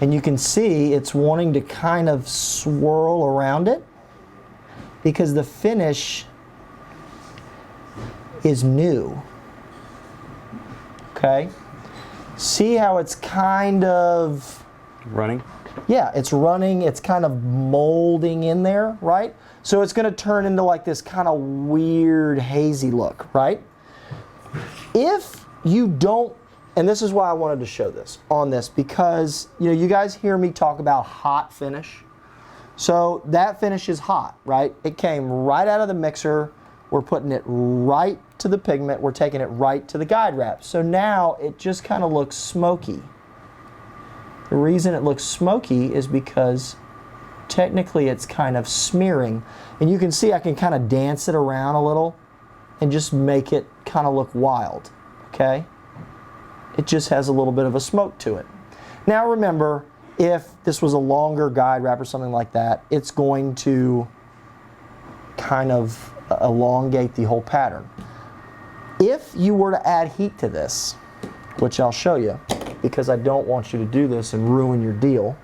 And you can see it's wanting to kind of swirl around it because the finish is new. Okay? See how it's kind of running? Yeah, it's running, it's kind of molding in there, right? So it's going to turn into like this kind of weird hazy look, right? If you don't, and this is why I wanted to show this on this, because you know, you guys hear me talk about hot finish. So that finish is hot, right? It came right out of the mixer. We're putting it right to the pigment. We're taking it right to the guide wrap. So now it just kind of looks smoky. The reason it looks smoky is because technically it's kind of smearing. And you can see I can kind of dance it around a little and just make it kind of look wild, okay? It just has a little bit of a smoke to it. Now remember, if this was a longer guide wrap or something like that, it's going to kind of elongate the whole pattern. If you were to add heat to this, which I'll show you, because I don't want you to do this and ruin your deal.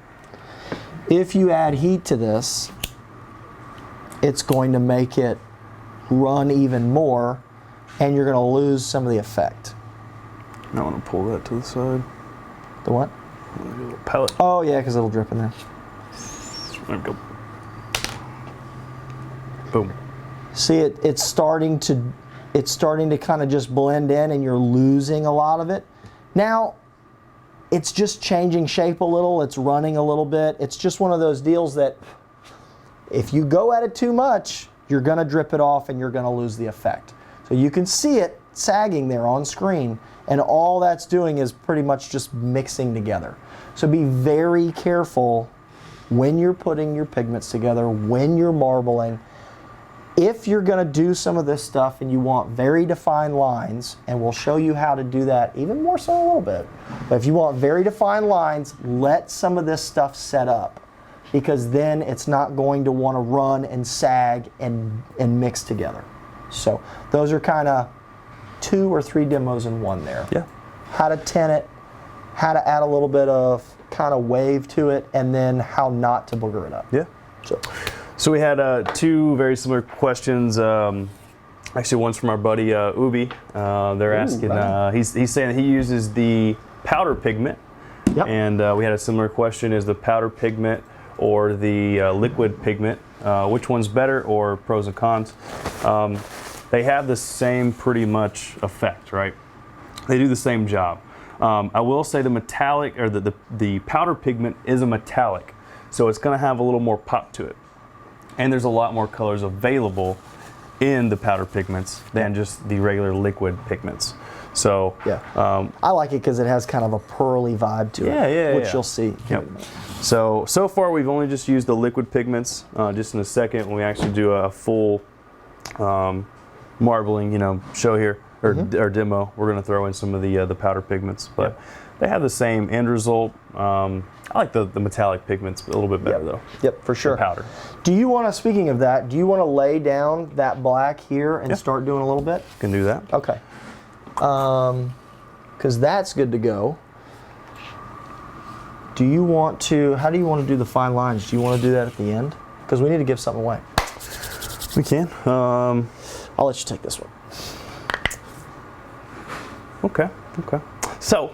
If you add heat to this, it's going to make it run even more, and you're going to lose some of the effect. I want to pull that to the side. The what? A little pellet. Oh yeah, because it'll drip in there. There we go. Boom. See, it's starting to kind of just blend in, and you're losing a lot of it. Now, it's just changing shape a little. It's running a little bit. It's just one of those deals that if you go at it too much, you're going to drip it off and you're going to lose the effect. So you can see it sagging there on screen, and all that's doing is pretty much just mixing together. So be very careful when you're putting your pigments together, when you're marbling. If you're going to do some of this stuff and you want very defined lines, and we'll show you how to do that even more so a little bit, but if you want very defined lines, let some of this stuff set up, because then it's not going to want to run and sag and mix together. So those are kind of 2 or 3 demos in one there. Yeah. How to tint it, how to add a little bit of kind of wave to it, and then how not to booger it up. Yeah. So we had 2 very similar questions. Actually, one's from our buddy Ubi. They're asking. He's saying that he uses the powder pigment. Yep. And we had a similar question: is the powder pigment or the liquid pigment, which one's better, or pros and cons? They have the same pretty much effect, right? They do the same job. I will say the metallic, or the powder pigment is a metallic, so it's going to have a little more pop to it. And there's a lot more colors available in the powder pigments than just the regular liquid pigments. So yeah, I like it because it has kind of a pearly vibe to it, which you'll see. Yep. So far we've only just used the liquid pigments. Just in a second, when we actually do a full marbling, show here or demo, we're going to throw in some of the powder pigments. But they have the same end result. I like the metallic pigments a little bit better though. Yep, for sure. The powder. Do you want to, speaking of that, do you want to lay down that black here and start doing a little bit? Can do that. Okay. Because that's good to go. Do you want to, how do you want to do the fine lines? Do you want to do that at the end? Because we need to give something away. We can. I'll let you take this one. Okay. So,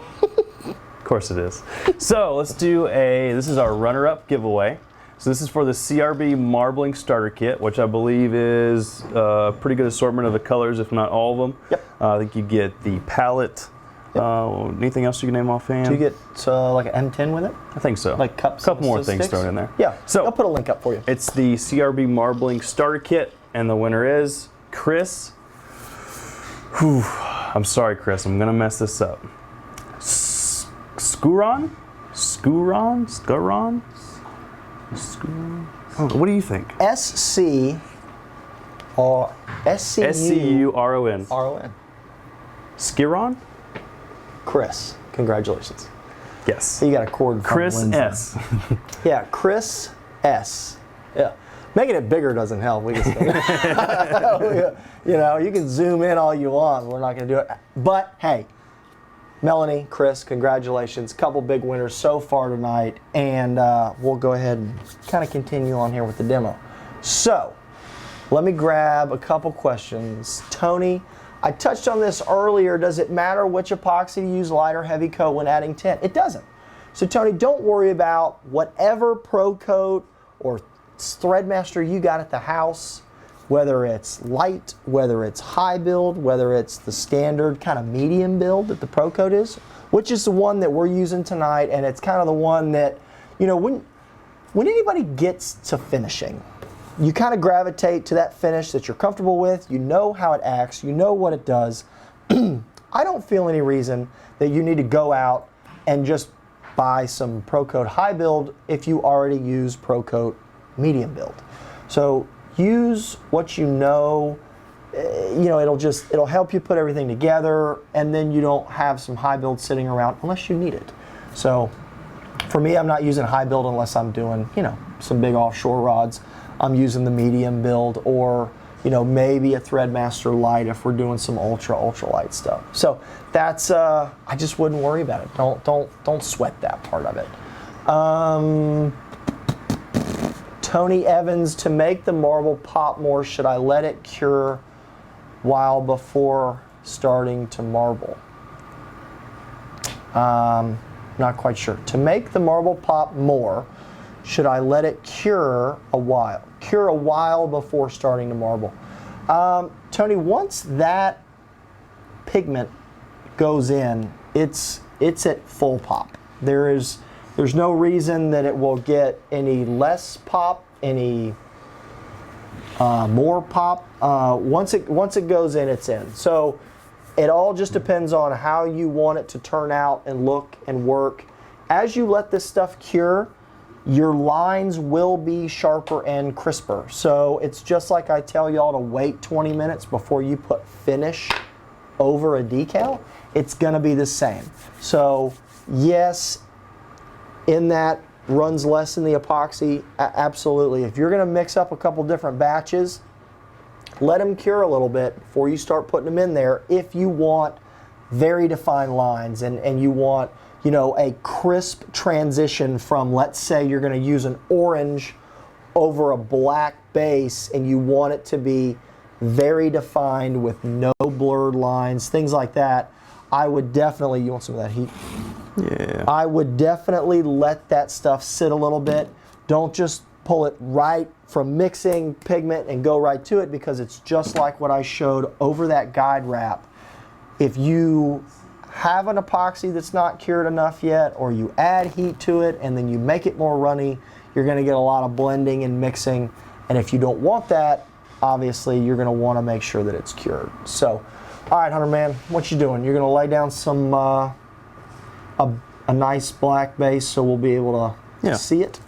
of course it is. So let's do this is our runner-up giveaway. So this is for the CRB Marbling Starter Kit, which I believe is a pretty good assortment of the colors, if not all of them. Yep. I think you get the palette. Anything else you can name offhand? Do you get like an M10 with it? I think so. Like cups? A couple more sticks? things thrown in there. Yeah. So I'll put a link up for you. It's the CRB Marbling Starter Kit, and the winner is Chris. Whew. I'm sorry, Chris. I'm gonna mess this up. Skuron? What do you think? S-C-U-R-O-N. S-C-U-R-O-N. Skiron? Chris. Congratulations. Yes. You got a cord. Chris S. Yeah, Chris S. Yeah. Making it bigger doesn't help. We just you can zoom in all you want. We're not going to do it. But hey, Melanie, Chris, congratulations. Couple big winners so far tonight, and we'll go ahead and kind of continue on here with the demo. So, let me grab a couple questions. Tony, I touched on this earlier. Does it matter which epoxy to use, light or heavy coat, when adding tint? It doesn't. So Tony, don't worry about whatever pro coat or Threadmaster you got at the house, whether it's light, whether it's high build, whether it's the standard kind of medium build that the Pro Coat is, which is the one that we're using tonight, and it's kind of the one that, when anybody gets to finishing, you kind of gravitate to that finish that you're comfortable with, you know how it acts, you know what it does. I don't feel any reason that you need to go out and just buy some Pro Coat High Build if you already use Pro Coat Medium Build. So use what you know. It'll help you put everything together, and then you don't have some High Build sitting around unless you need it. So for me, I'm not using High Build unless I'm doing, some big offshore rods. I'm using the Medium Build, or maybe a Threadmaster Light if we're doing some ultra light stuff. So that's I just wouldn't worry about it. Don't sweat that part of it. Tony Evans, to make the marble pop more, should I let it cure while before starting to marble? Not quite sure. To make the marble pop more, should I let it cure a while? Cure a while before starting to marble. Tony, once that pigment goes in, it's at full pop. There's no reason that it will get any less pop, any more pop. Once it goes in, it's in. So it all just depends on how you want it to turn out and look and work. As you let this stuff cure, your lines will be sharper and crisper. So it's just like I tell y'all to wait 20 minutes before you put finish over a decal. It's gonna be the same. So yes, in that runs less in the epoxy, absolutely. If you're gonna mix up a couple different batches, let them cure a little bit before you start putting them in there if you want very defined lines and you want a crisp transition from, let's say you're going to use an orange over a black base and you want it to be very defined with no blurred lines, things like that. I would definitely, you want some of that heat? Yeah. I would definitely let that stuff sit a little bit. Don't just pull it right from mixing pigment and go right to it, because it's just like what I showed over that guide wrap. If you have an epoxy that's not cured enough yet, or you add heat to it and then you make it more runny, you're going to get a lot of blending and mixing. And if you don't want that, obviously you're going to want to make sure that it's cured. So, all right, Hunter Man, what you doing? You're going to lay down some a nice black base so we'll be able to see it.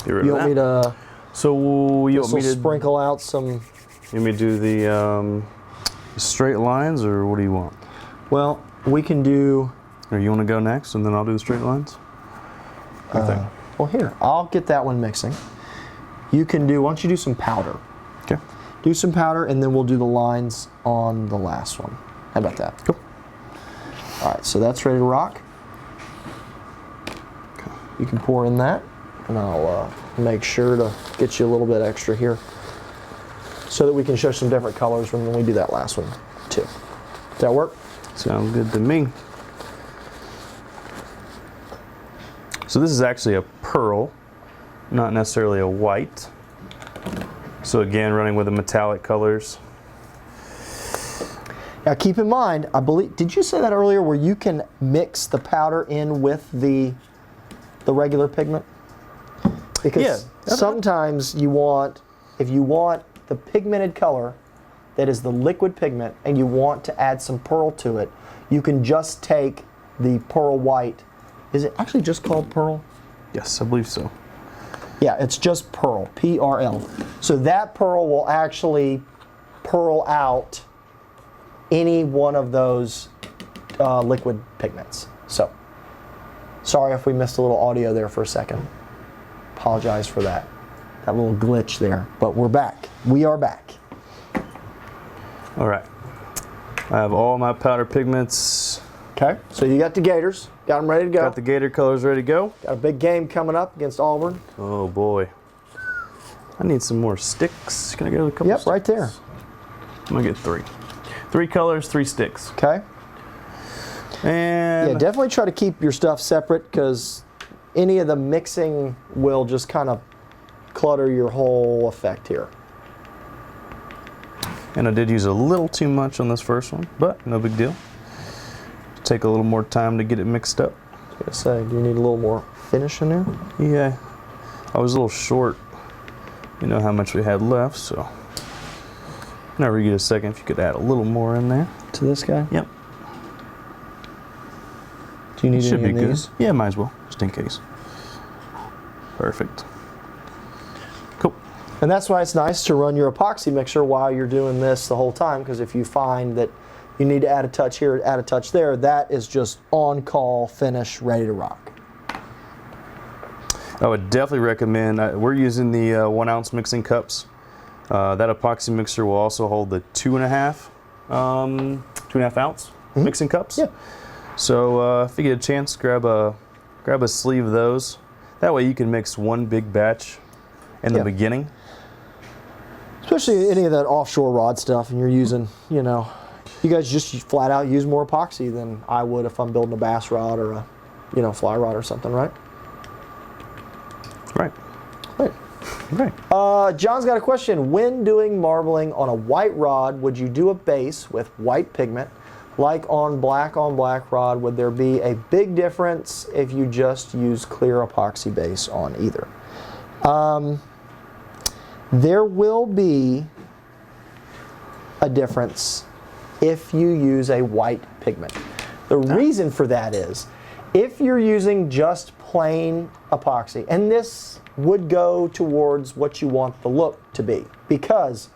You want me to? So you want me to sprinkle out some? You want me to do the straight lines, or what do you want? Well, we can do. Or you want to go next, and then I'll do the straight lines? What do you think? Well, here, I'll get that one mixing. You can do. Why don't you do some powder? Okay. Do some powder, and then we'll do the lines on the last one. How about that? Cool. All right, so that's ready to rock. Okay. You can pour in that, and I'll make sure to get you a little bit extra here, so that we can show some different colors when we do that last one too. Does that work? Sounds good to me. So this is actually a pearl, not necessarily a white. So again, running with the metallic colors. Now keep in mind, I believe, did you say that earlier, where you can mix the powder in with the regular pigment? Because sometimes you want, if you want the pigmented color that is the liquid pigment and you want to add some pearl to it, you can just take the pearl white. Is it actually just called pearl? Yes, I believe so. Yeah, it's just pearl, P-R-L. So that pearl will actually pearl out any one of those liquid pigments. So, sorry if we missed a little audio there for a second. Apologize for that little glitch there, but we're back. We are back. All right. I have all my powder pigments. Okay, so you got the gators. Got them ready to go. Got the gator colors ready to go. Got a big game coming up against Auburn. Oh boy. I need some more sticks. Can I get a couple sticks? Yep, right there. I'm gonna get 3. 3 colors, 3 sticks. Okay. And yeah, definitely try to keep your stuff separate, because any of the mixing will just kind of clutter your whole effect here. And I did use a little too much on this first one, but no big deal. Take a little more time to get it mixed up. I was gonna say, do you need a little more finish in there? Yeah, I was a little short. You know how much we had left, so whenever you get a second, if you could add a little more in there. To this guy? Yep. Do Do you need Should any be of good. these? Yeah, might as well, just in case. Perfect. Cool. And that's why it's nice to run your epoxy mixer while you're doing this the whole time, because if you find that you need to add a touch here, add a touch there, that is just on-call finish, ready to rock. I would definitely recommend, we're using the 1 ounce mixing cups. That epoxy mixer will also hold the 2.5 ounce mixing cups. Yeah. So if you get a chance, grab a sleeve of those. That way you can mix one big batch in the beginning. Especially any of that offshore rod stuff, and you're using, you know, you guys just flat out use more epoxy than I would if I'm building a bass rod or a, you know, fly rod or something, right? Right. Right. Right. John's got a question. When doing marbling on a white rod, would you do a base with white pigment? Like on black rod, would there be a big difference if you just use clear epoxy base on either? There will be a difference if you use a white pigment. The reason for that is, if you're using just plain epoxy, and this would go towards what you want the look to be, because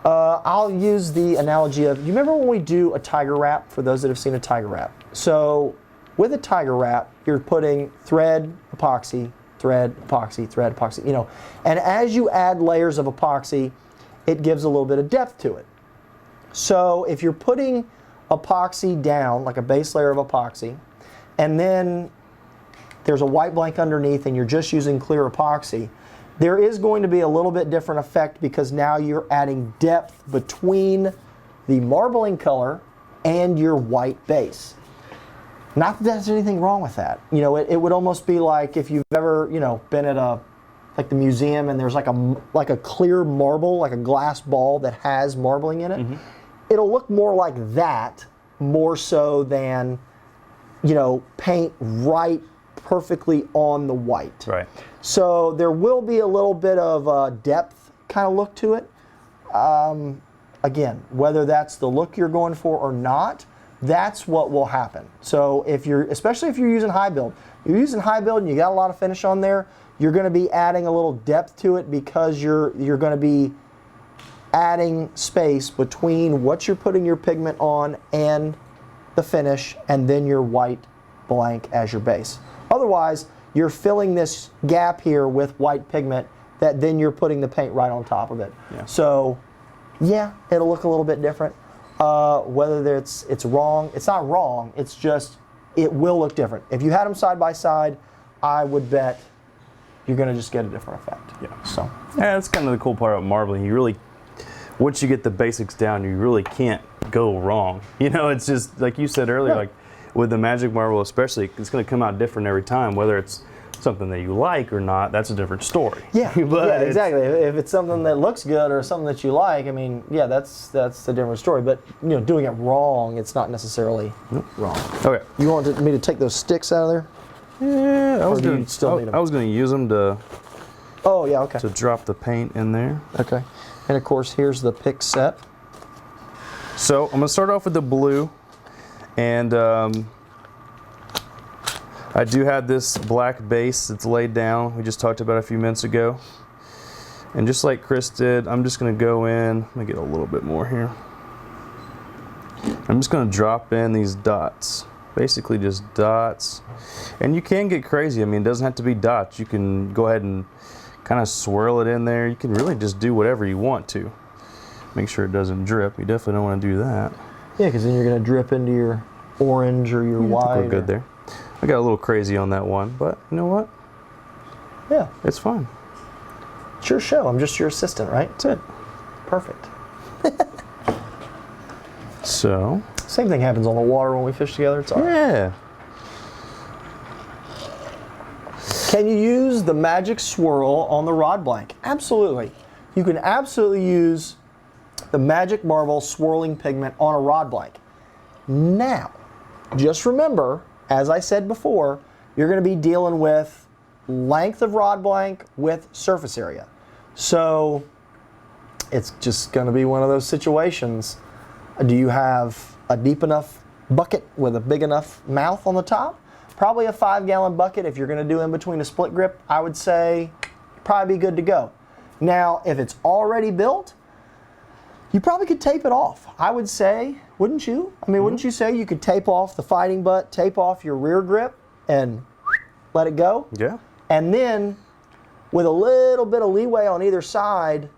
I'll use the analogy of, you remember when we do a tiger wrap, for those that have seen a tiger wrap? So with a tiger wrap, you're putting thread, epoxy, thread, epoxy, thread, epoxy, you know, and as you add layers of epoxy, it gives a little bit of depth to it. So if you're putting epoxy down, like a base layer of epoxy, and then there's a white blank underneath and you're just using clear epoxy, there is going to be a little bit different effect, because now you're adding depth between the marbling color and your white base. Not that there's anything wrong with that. You know, it would almost be like if you've ever, you know, been at like the museum and there's like a clear marble, like a glass ball that has marbling in it. Mm-hmm. It'll look more like that, more so than, you know, paint right perfectly on the white. Right. So there will be a little bit of depth kind of look to it. Again, whether that's the look you're going for or not, that's what will happen. So especially if you're using high build, and you got a lot of finish on there, you're going to be adding a little depth to it, because you're going to be adding space between what you're putting your pigment on and the finish, and then your white blank as your base. Otherwise, you're filling this gap here with white pigment that then you're putting the paint right on top of it. Yeah. So, yeah, it'll look a little bit different. Whether it's wrong, it's not wrong, it's just, it will look different. If you had them side by side, I would bet you're going to just get a different effect. Yeah. So. Yeah, that's kind of the cool part about marbling. You really, once you get the basics down, you really can't go wrong. You know, it's just, like you said earlier, like with the magic marble especially, it's going to come out different every time, whether it's something that you like or not. That's a different story. Yeah, but exactly. If it's something that looks good or something that you like, I mean, yeah, that's a different story. But, you know, doing it wrong, it's not necessarily wrong. Okay. You want me to take those sticks out of there? Yeah, I was going to use them to. Oh yeah, okay. To drop the paint in there. Okay. And of course, here's the pick set. So I'm going to start off with the blue, and I do have this black base that's laid down. We just talked about a few minutes ago. And just like Chris did, I'm just going to go in. Let me get a little bit more here. I'm just going to drop in these dots. Basically just dots. And you can get crazy. I mean, it doesn't have to be dots. You can go ahead and kind of swirl it in there. You can really just do whatever you want to. Make sure it doesn't drip. You definitely don't want to do that. Yeah, because then you're going to drip into your orange or your white. We're good there. I got a little crazy on that one, but you know what? Yeah. It's fine. It's your show. I'm just your assistant, right? That's it. Perfect. So. Same thing happens on the water when we fish together. It's all right. Yeah. Can you use the magic swirl on the rod blank? Absolutely. You can absolutely use the magic marble swirling pigment on a rod blank. Now, just remember, as I said before, you're going to be dealing with length of rod blank with surface area. So it's just going to be one of those situations. Do you have a deep enough bucket with a big enough mouth on the top. Probably a 5-gallon bucket if you're going to do in between a split grip. I would say probably be good to go. Now, if it's already built, you probably could tape it off. I would say, wouldn't you? I mean, wouldn't you say you could tape off the fighting butt, tape off your rear grip, and let it go? Yeah. And then, with a little bit of leeway on either side,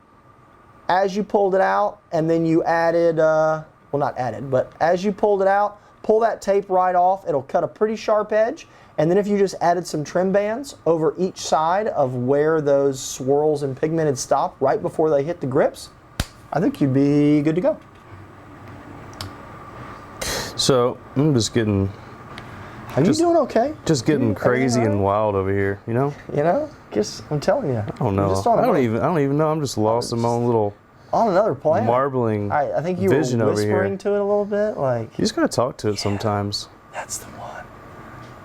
as you pulled it out, and then you added, well, not added, but as you pulled it out, pull that tape right off. It'll cut a pretty sharp edge. And then if you just added some trim bands over each side of where those swirls and pigmented stop right before they hit the grips, I think you'd be good to go. So I'm just getting. Are you doing okay? Just getting crazy right? and wild over here, you know? You know, just I'm telling you. I don't know. I don't even know. I'm just lost in my own little on another planet. Marbling. I think you vision were over here. whispering to it a little bit, like. You just gotta talk to it sometimes. That's the one.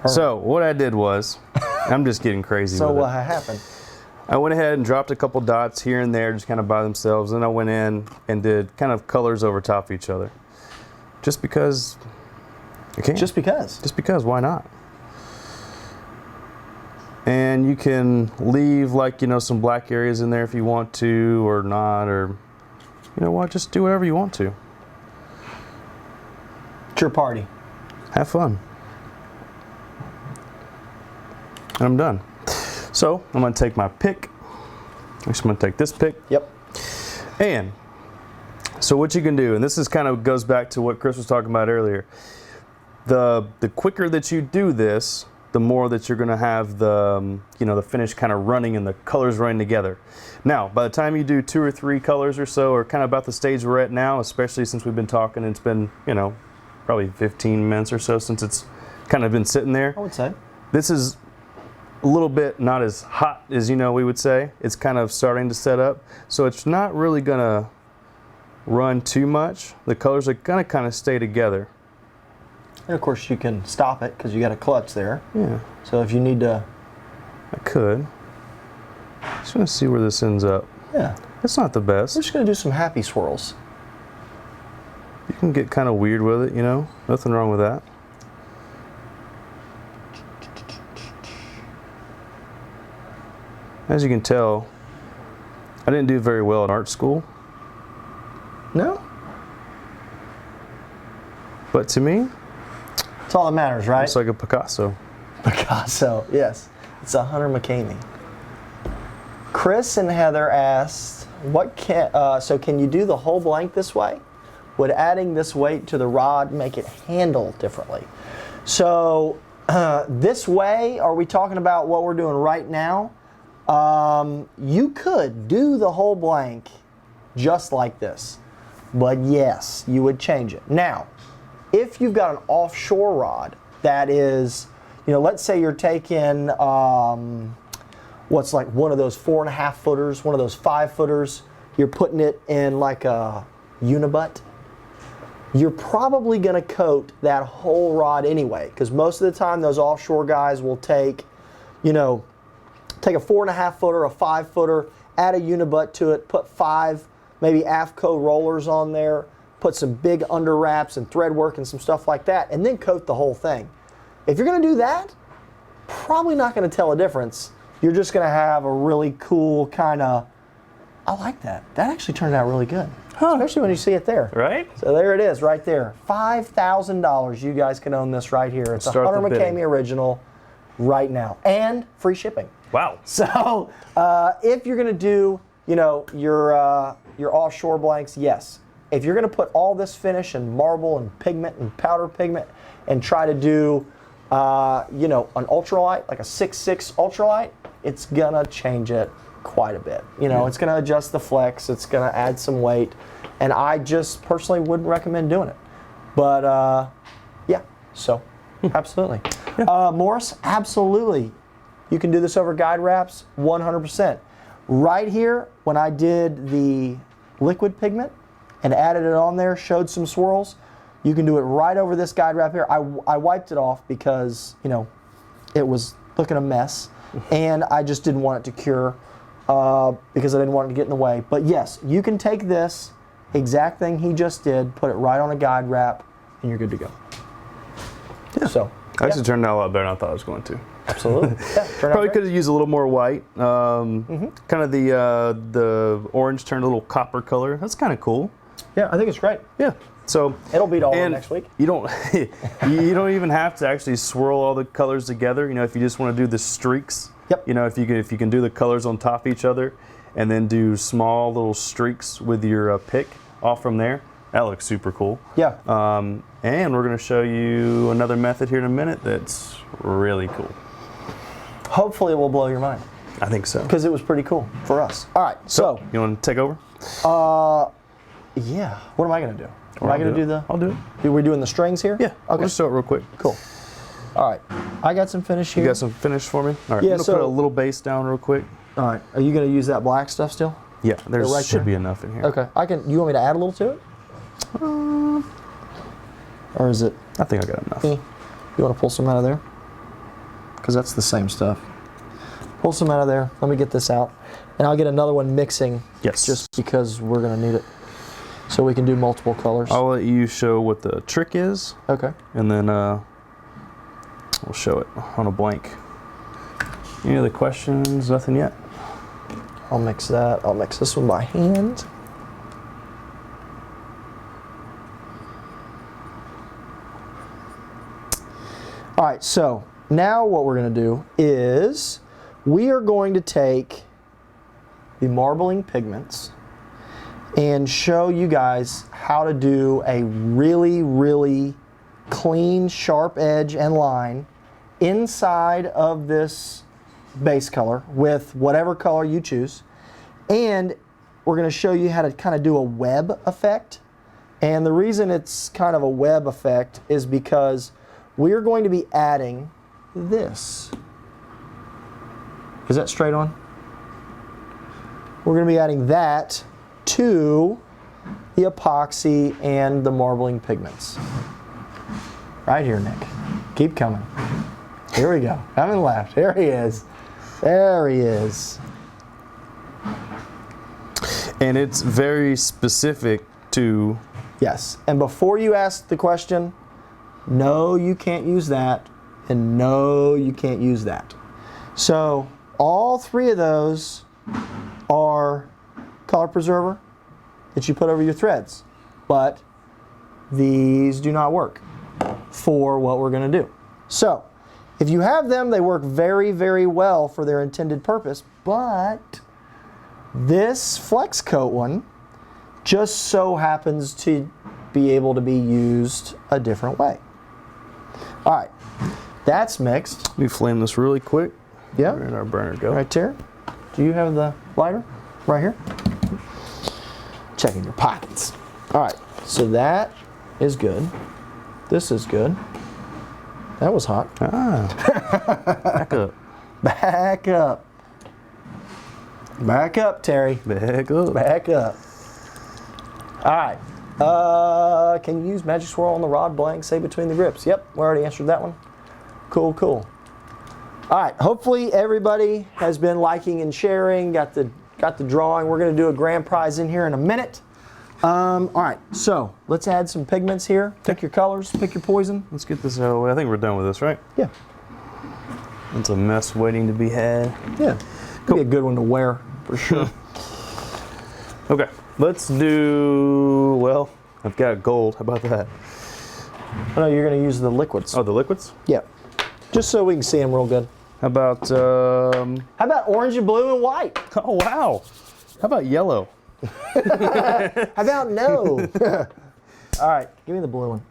So what I did was, I'm just getting crazy. So with what it. happened? I went ahead and dropped a couple dots here and there, just kind of by themselves. Then I went in and did kind of colors over top of each other, just because. I can. Just because. Just because. Why not? And you can leave, like, you know, some black areas in there if you want to, or not, or you know what, just do whatever you want to. It's your party. Have fun. And I'm done. So I'm going to take my pick. Actually, I'm going to take this pick. Yep. And so what you can do, and this is kind of goes back to what Chris was talking about earlier. The quicker that you do this, the more that you're going to have the you know, the finish kind of running and the colors running together. Now, by the time you do 2 or 3 colors or so, or kind of about the stage we're at now, especially since we've been talking, it's been, you know, probably 15 minutes or so since it's kind of been sitting there. I would say. This is a little bit not as hot as, you know, we would say. It's kind of starting to set up. So it's not really going to run too much. The colors are going to kind of stay together. And of course you can stop it because you got a clutch there. Yeah. So if you need to. I could. Just going to see where this ends up. Yeah. It's not the best. We're just going to do some happy swirls. You can get kind of weird with it, you know. Nothing wrong with that. As you can tell, I didn't do very well in art school. No? But to me, That's all that matters, right? it's like a Picasso. Picasso, yes. It's a Hunter McCamey. Chris and Heather asked, so can you do the whole blank this way? Would adding this weight to the rod make it handle differently? So this way, are we talking about what we're doing right now? You could do the whole blank just like this, but yes, you would change it. Now, if you've got an offshore rod that is, you know, let's say you're taking what's like one of those 4.5 footers, one of those 5 footers, you're putting it in like a unibutt, you're probably going to coat that whole rod anyway, because most of the time those offshore guys will take, you know, take a 4.5 footer, a 5 footer, add a unibutt to it, put 5 maybe AFCO rollers on there, put some big under wraps and thread work and some stuff like that, and then coat the whole thing. If you're going to do that, probably not going to tell a difference. You're just going to have a really cool kind of, I like that. That actually turned out really good. Especially when you see it there. Right? So there it is right there. $5,000. You guys can own this right here. It's a Hunter McCamey original right now. And free shipping. Wow. So if you're going to do, you know, your offshore blanks, yes. If you're going to put all this finish and marble and pigment and powder pigment and try to do, you know, an ultralight, like a 6.6 ultralight, it's going to change it quite a bit. You know, It's going to adjust the flex. It's going to add some weight. And I just personally wouldn't recommend doing it. But, yeah, so absolutely. Morris, absolutely. You can do this over guide wraps, 100%. Right here, when I did the liquid pigment and added it on there, showed some swirls, you can do it right over this guide wrap here. I wiped it off because, you know, it was looking a mess, and I just didn't want it to cure because I didn't want it to get in the way. But yes, you can take this exact thing he just did, put it right on a guide wrap, and you're good to go. Yeah. So Actually turned out a lot better than I thought it was going to. absolutely. Yeah, turned out Probably great. could have used a little more white. Kind of the orange turned a little copper color. That's kind of cool. Yeah, I think it's great. Yeah. So It'll beat all of them and next week. You don't you don't even have to actually swirl all the colors together. You know, if you just want to do the streaks. Yep. You know, if you can do the colors on top of each other, and then do small little streaks with your pick off from there. That looks super cool. Yeah. And we're going to show you another method here in a minute that's really cool. Hopefully it will blow your mind I think so. because it was pretty cool for us. All right. So You want to take over? yeah. What am I going to do? Am I going to do the? I'll do it. We're doing the strings here. Yeah. Okay. We'll show it real quick. Cool. All right. I got some finish here. You got some finish for me? All right. Yeah, I'm going to so- put a little base down real quick. All right. Are you going to use that black stuff still? Yeah. There right should there. be enough in here. Okay. I can. You want me to add a little to it? Or is it? I think I got enough. You want to pull some out of there? Because that's the same stuff. Pull some out of there. Let me get this out. And I'll get another one mixing. Yes. Just because we're going to need it. So we can do multiple colors. I'll let you show what the trick is, Okay. and then we'll show it on a blank. Any other questions? Nothing yet? I'll mix that. I'll mix this one by hand. All right, so now what we're going to do is we are going to take the marbling pigments and show you guys how to do a really, really clean, sharp edge and line inside of this base color with whatever color you choose. And we're going to show you how to kind of do a web effect. And the reason it's kind of a web effect is because we're going to be adding this. Is that straight on? We're going to be adding that to the epoxy and the marbling pigments. Right here, Nick. Keep coming. Here we go. Haven't left. Here he is. There he is. And it's very specific to. Yes. And before you ask the question, no, you can't use that, and no, you can't use that. So all three of those are color preserver that you put over your threads, but these do not work for what we're going to do. So if you have them, they work very, very well for their intended purpose, but this flex coat one just so happens to be able to be used a different way. All right, that's mixed. Let me flame this really quick. Yeah. Where did our burner go? Right there. Do you have the lighter? Right here? Checking your pockets. All right, so that is good. This is good. That was hot. Back up. Back up. Back up, Terry. Back up. Back up. All right. Can you use Magic Swirl on the rod blank, say between the grips? Yep, we already answered that one. Cool, cool. All right, hopefully everybody has been liking and sharing, got the drawing. We're going to do a grand prize in here in a minute. All right, so let's add some pigments here. Pick your colors, pick your poison. Let's get this out of the way. I think we're done with this, right? Yeah. It's a mess waiting to be had. Yeah. Could be a good one to wear, for sure. Okay, let's do, well, I've got gold. How about that? Oh, no, you're going to use the liquids. Oh, the liquids? Yeah. Just so we can see them real good. How about, How about orange and blue and white? oh, wow. How about yellow? How about no? All right, give me the blue one.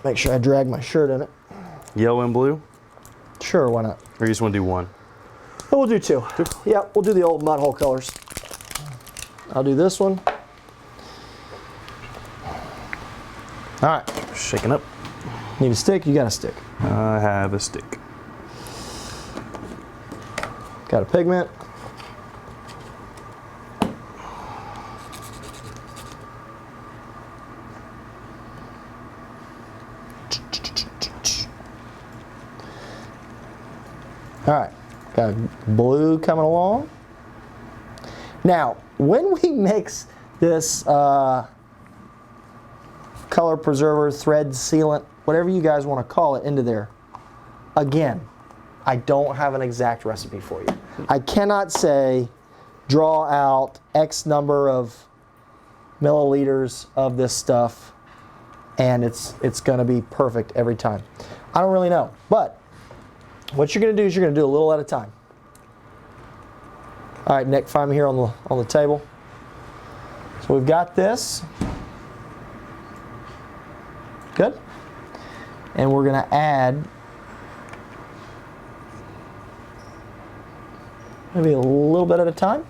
Make sure I drag my shirt in it. Yellow and blue? Sure, why not? Or you just want to do one? Oh, we'll do two. Yeah, we'll do the old mud hole colors. I'll do this one. All right. Shaking up. Need a stick? You got a stick. I have a stick. Got a pigment. All right, got blue coming along. Now, when we mix this color preserver, thread sealant, whatever you guys want to call it, into there. Again, I don't have an exact recipe for you. I cannot say draw out X number of milliliters of this stuff and it's going to be perfect every time. I don't really know, but what you're going to do is you're going to do a little at a time. All right, Nick, find me here on the table. So we've got this. Good. And we're going to add maybe a little bit at a time.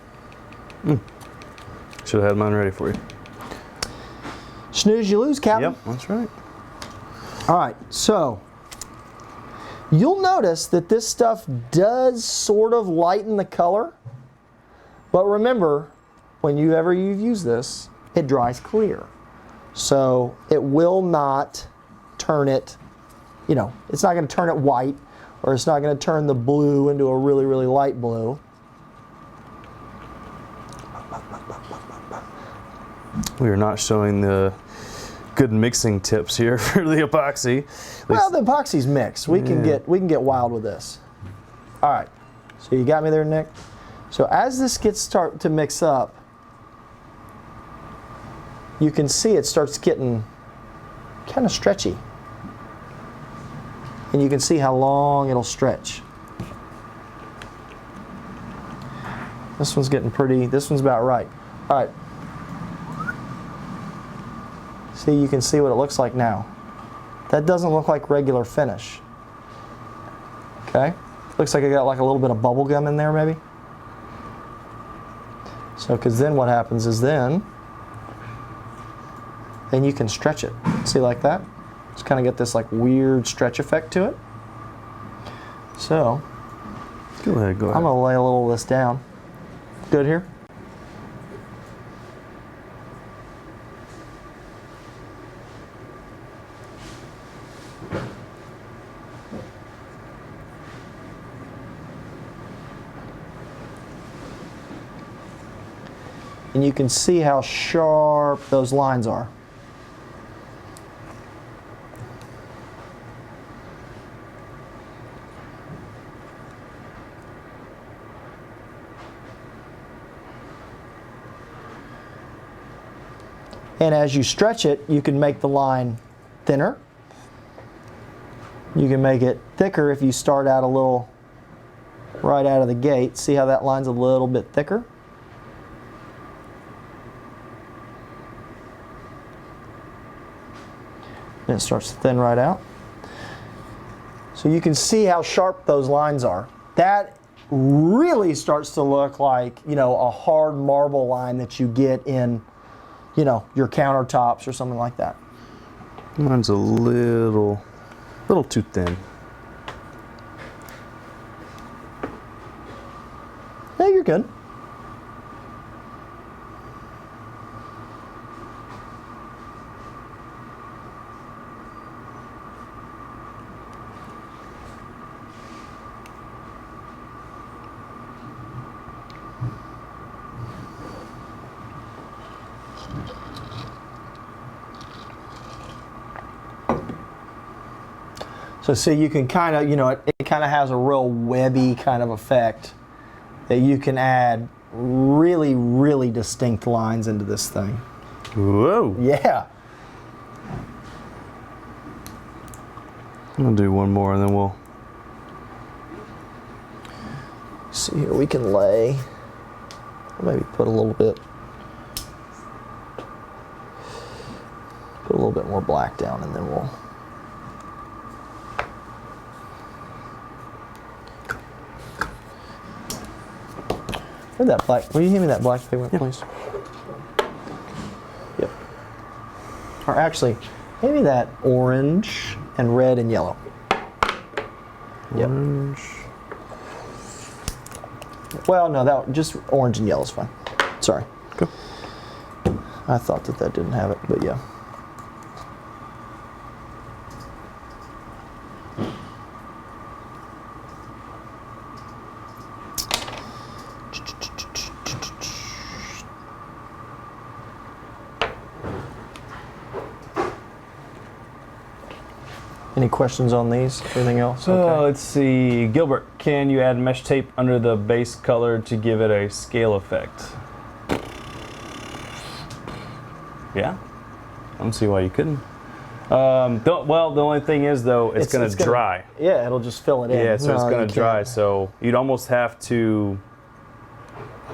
Should have had mine ready for you. Snooze, you lose, Captain. Yep, that's right. All right, so you'll notice that this stuff does sort of lighten the color, but remember, when you use this, it dries clear. So it will not turn it, you know, it's not going to turn it white, or it's not going to turn the blue into a really, really light blue. We are not showing the good mixing tips here for the epoxy. Well, the epoxy's mixed. We can get wild with this. All right. So you got me there, Nick? So as this start to mix up, you can see it starts getting kind of stretchy. And you can see how long it'll stretch. This one's getting pretty, this one's about right. All right. See, you can see what it looks like now. That doesn't look like regular finish. Okay? Looks like I got like a little bit of bubble gum in there maybe. So, because then what happens is then you can stretch it. See, like that? Just kind of get this like weird stretch effect to it. So, Go ahead. I'm going to lay a little of this down. Good here? And you can see how sharp those lines are. And as you stretch it, you can make the line thinner. You can make it thicker if you start out a little right out of the gate. See how that line's a little bit thicker? And it starts to thin right out. So you can see how sharp those lines are. That really starts to look like, you know, a hard marble line that you get in, you know, your countertops or something like that. Mine's a little too thin. Yeah, you're good. So see, you can kind of, you know, it kind of has a real webby kind of effect that you can add really, really distinct lines into this thing. Whoa. Yeah. I'm gonna do one more and then we'll. See here, we can lay, maybe put a little bit more black down and then we'll. Where'd that black, will you hand me that black pigment, please? Yep. Or actually, maybe that orange and red and yellow. Orange. Yep. Well, no, that just orange and yellow is fine. Sorry. Go. I thought that didn't have it, but yeah. Any questions on these? Anything else? Let's see. Gilbert, can you add mesh tape under the base color to give it a scale effect? Yeah. I don't see why you couldn't. Well, the only thing is, though, it's going to dry. Yeah, it'll just fill it in. Yeah, so it's going to dry. So you'd almost have to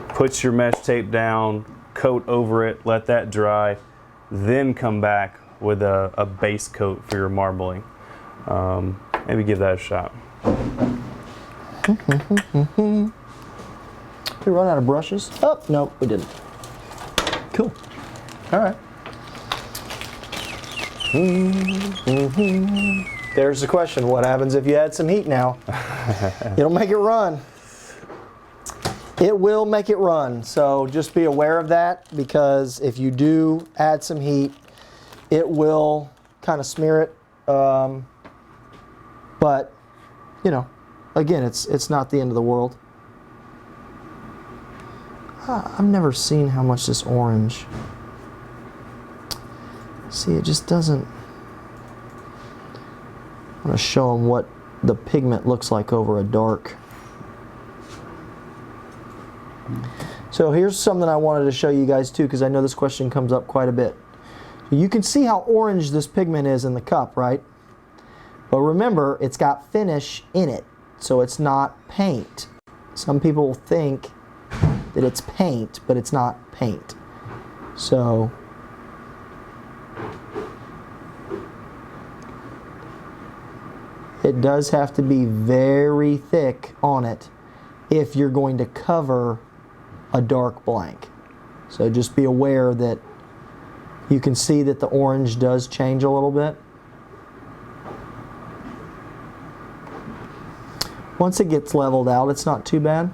put your mesh tape down, coat over it, let that dry, then come back with a base coat for your marbling. Maybe give that a shot. We run out of brushes? Oh, nope, we didn't. Cool. All right. There's the question. What happens if you add some heat now? It'll make it run. It will make it run. So just be aware of that, because if you do add some heat, it will kind of smear it. But, you know, again, it's not the end of the world. I've never seen how much this orange. See, it just doesn't. I'm going to show them what the pigment looks like over a dark. So here's something I wanted to show you guys too, because I know this question comes up quite a bit. You can see how orange this pigment is in the cup, right? But remember, it's got finish in it, so it's not paint. Some people think that it's paint, but it's not paint. So it does have to be very thick on it if you're going to cover a dark blank. So just be aware that you can see that the orange does change a little bit. Once it gets leveled out, it's not too bad.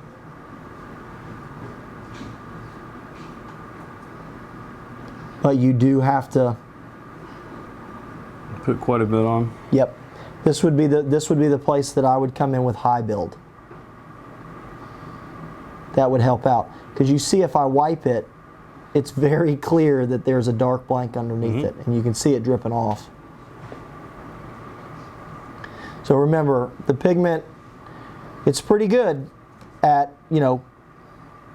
But you do have to put quite a bit on. Yep. This would be the place that I would come in with high build. That would help out, because you see if I wipe it, it's very clear that there's a dark blank underneath it, and you can see it dripping off. So remember, the pigment, it's pretty good at, you know,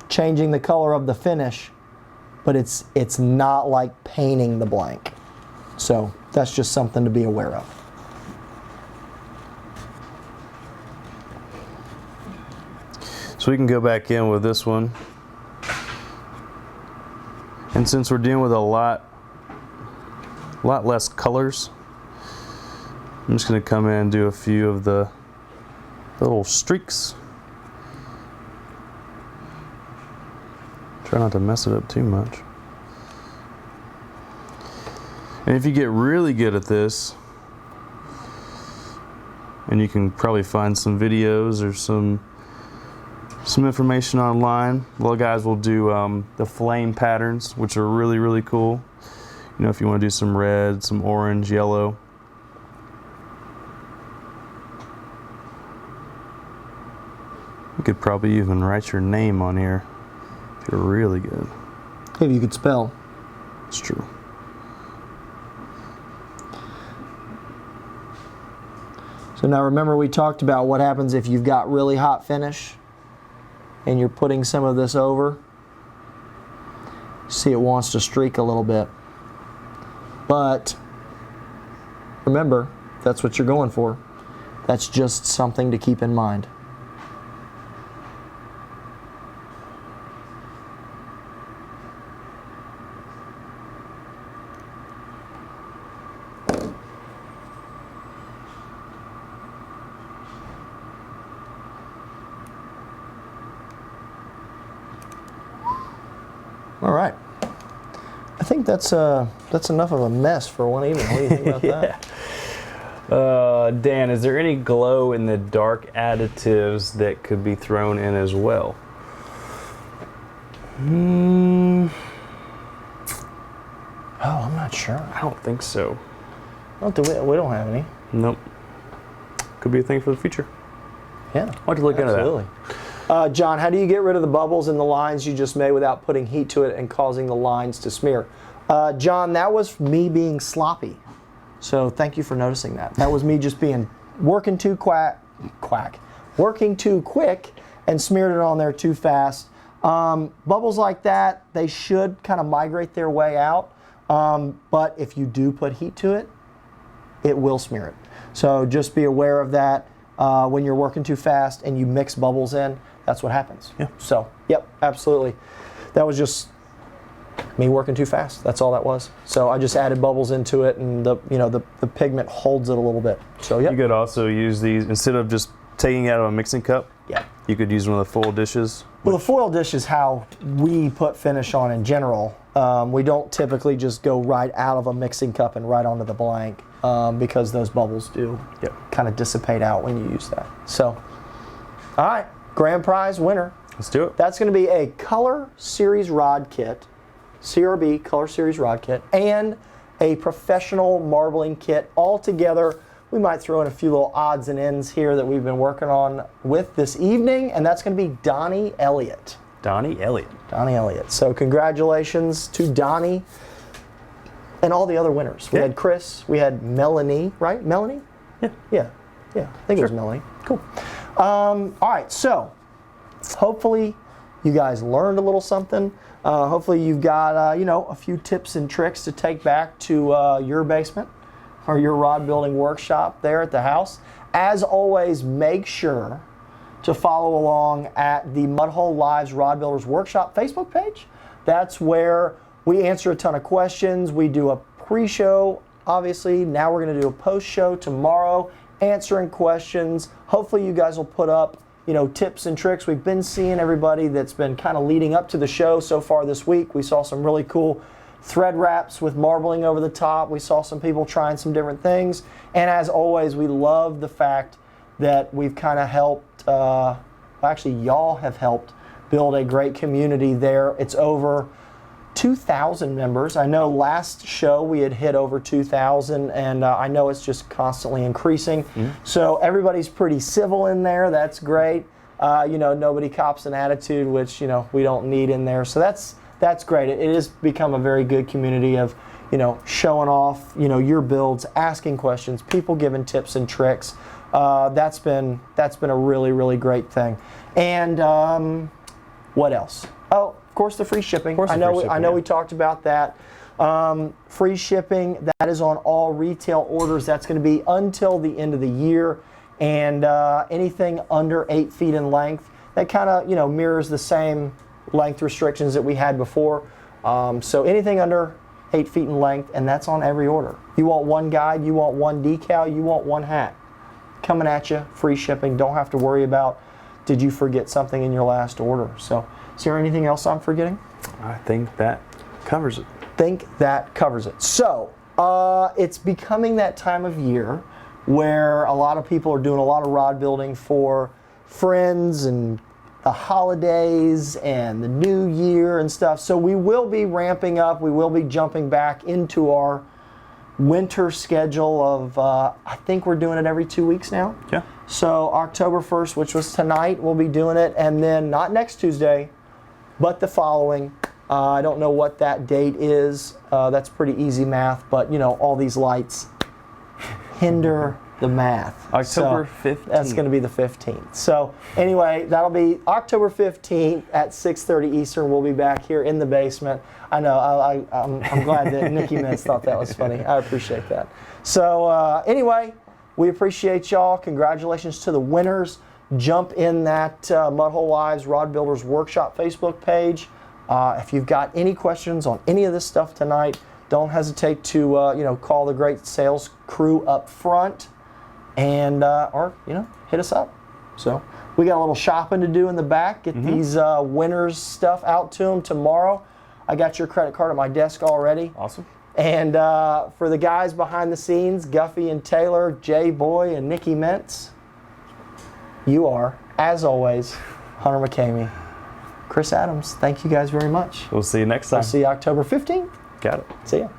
changing the color of the finish, but it's not like painting the blank. So that's just something to be aware of. So we can go back in with this one. And since we're dealing with a lot less colors, I'm just going to come in and do a few of the little streaks. Try not to mess it up too much. And if you get really good at this, and you can probably find some videos or some information online, a lot of guys will do the flame patterns, which are really, really cool. You know, if you want to do some red, some orange, yellow. You could probably even write your name on here if you're really good. If you could spell. It's true. So now remember, we talked about what happens if you've got really hot finish and you're putting some of this over. See, it wants to streak a little bit. But remember, that's what you're going for. That's just something to keep in mind. All right. I think that's enough of a mess for one evening. What do you think about that? Dan, is there any glow in the dark additives that could be thrown in as well? Oh, I'm not sure. I don't think so. Oh, we don't have any. Nope. Could be a thing for the future. Yeah. I'll have to look into that. John, how do you get rid of the bubbles in the lines you just made without putting heat to it and causing the lines to smear? John, that was me being sloppy. So thank you for noticing that. That was me just working too working too quick and smeared it on there too fast. Bubbles like that, they should kind of migrate their way out. But if you do put heat to it, it will smear it. So just be aware of that. When you're working too fast and you mix bubbles in, that's what happens. Yeah. So, yep, absolutely. That was just me working too fast. That's all that was. So I just added bubbles into it, and the pigment holds it a little bit. So yep. You could also use these instead of just taking it out of a mixing cup. Yeah. You could use one of the foil dishes. Well, the foil dish is how we put finish on in general. We don't typically just go right out of a mixing cup and right onto the blank because those bubbles do kind of dissipate out when you use that. So, all right, grand prize winner. Let's do it. That's going to be a Color Series rod kit, CRB Color Series rod kit, and a professional marbling kit all together. We might throw in a few little odds and ends here that we've been working on with this evening, and that's going to be Donnie Elliott. Donnie Elliott. Donnie Elliott. So congratulations to Donnie and all the other winners. We had Chris, we had Melanie, right? Melanie? Yeah. I think it was Melanie. Cool. All right, so hopefully you guys learned a little something. Hopefully you've got a few tips and tricks to take back to your basement or your rod building workshop there at the house. As always, make sure to follow along at the Mudhole Lives Rod Builders Workshop Facebook page. That's where we answer a ton of questions. We do a pre-show, obviously. Now we're going to do a post-show tomorrow, answering questions. Hopefully you guys will put up tips and tricks. We've been seeing everybody that's been kind of leading up to the show so far this week. We saw some really cool thread wraps with marbling over the top. We saw some people trying some different things. And as always, we love the fact that we've kind of helped, actually y'all have helped build a great community there. It's over 2,000 members. I know last show we had hit over 2,000, and I know it's just constantly increasing. So everybody's pretty civil in there. That's great. Nobody cops an attitude, which we don't need in there. So that's great. It has become a very good community of showing off your builds, asking questions, people giving tips and tricks. That's been a really, really great thing. And what else? Oh, of course, the free shipping. I know we talked about that. Free shipping, that is on all retail orders. That's going to be until the end of the year. And anything under 8 feet in length, that kind of mirrors the same length restrictions that we had before. So anything under 8 feet in length, and that's on every order. You want one guide, you want one decal, you want one hat. Coming at you, free shipping. Don't have to worry about, did you forget something in your last order? So, is there anything else I'm forgetting? I think that covers it. So, it's becoming that time of year where a lot of people are doing a lot of rod building for friends and the holidays and the new year and stuff. So we will be ramping up. We will be jumping back into our winter schedule of, I think we're doing it every 2 weeks now. Yeah. So October 1st, which was tonight, we'll be doing it. And then not next Tuesday, but the following. I don't know what that date is. That's pretty easy math, but all these lights hinder the math. October 15th. That's going to be the 15th. So anyway, that'll be October 15th at 6:30 Eastern. We'll be back here in the basement. I know, I'm glad that Nikki Mintz thought that was funny. I appreciate that. So anyway, we appreciate y'all. Congratulations to the winners. Jump in that Mudhole Lives Rod Builders Workshop Facebook page. If you've got any questions on any of this stuff tonight, don't hesitate to call the great sales crew up front, and or hit us up. So we got a little shopping to do in the back. Get these winners stuff out to them tomorrow. I got your credit card at my desk already. Awesome. And for the guys behind the scenes, Guffey and Taylor, Jay Boy and Nikki Mintz, you are, as always, Hunter McCamey. Chris Adams, thank you guys very much. We'll see you next time. I'll see you October 15th. Got it. See ya.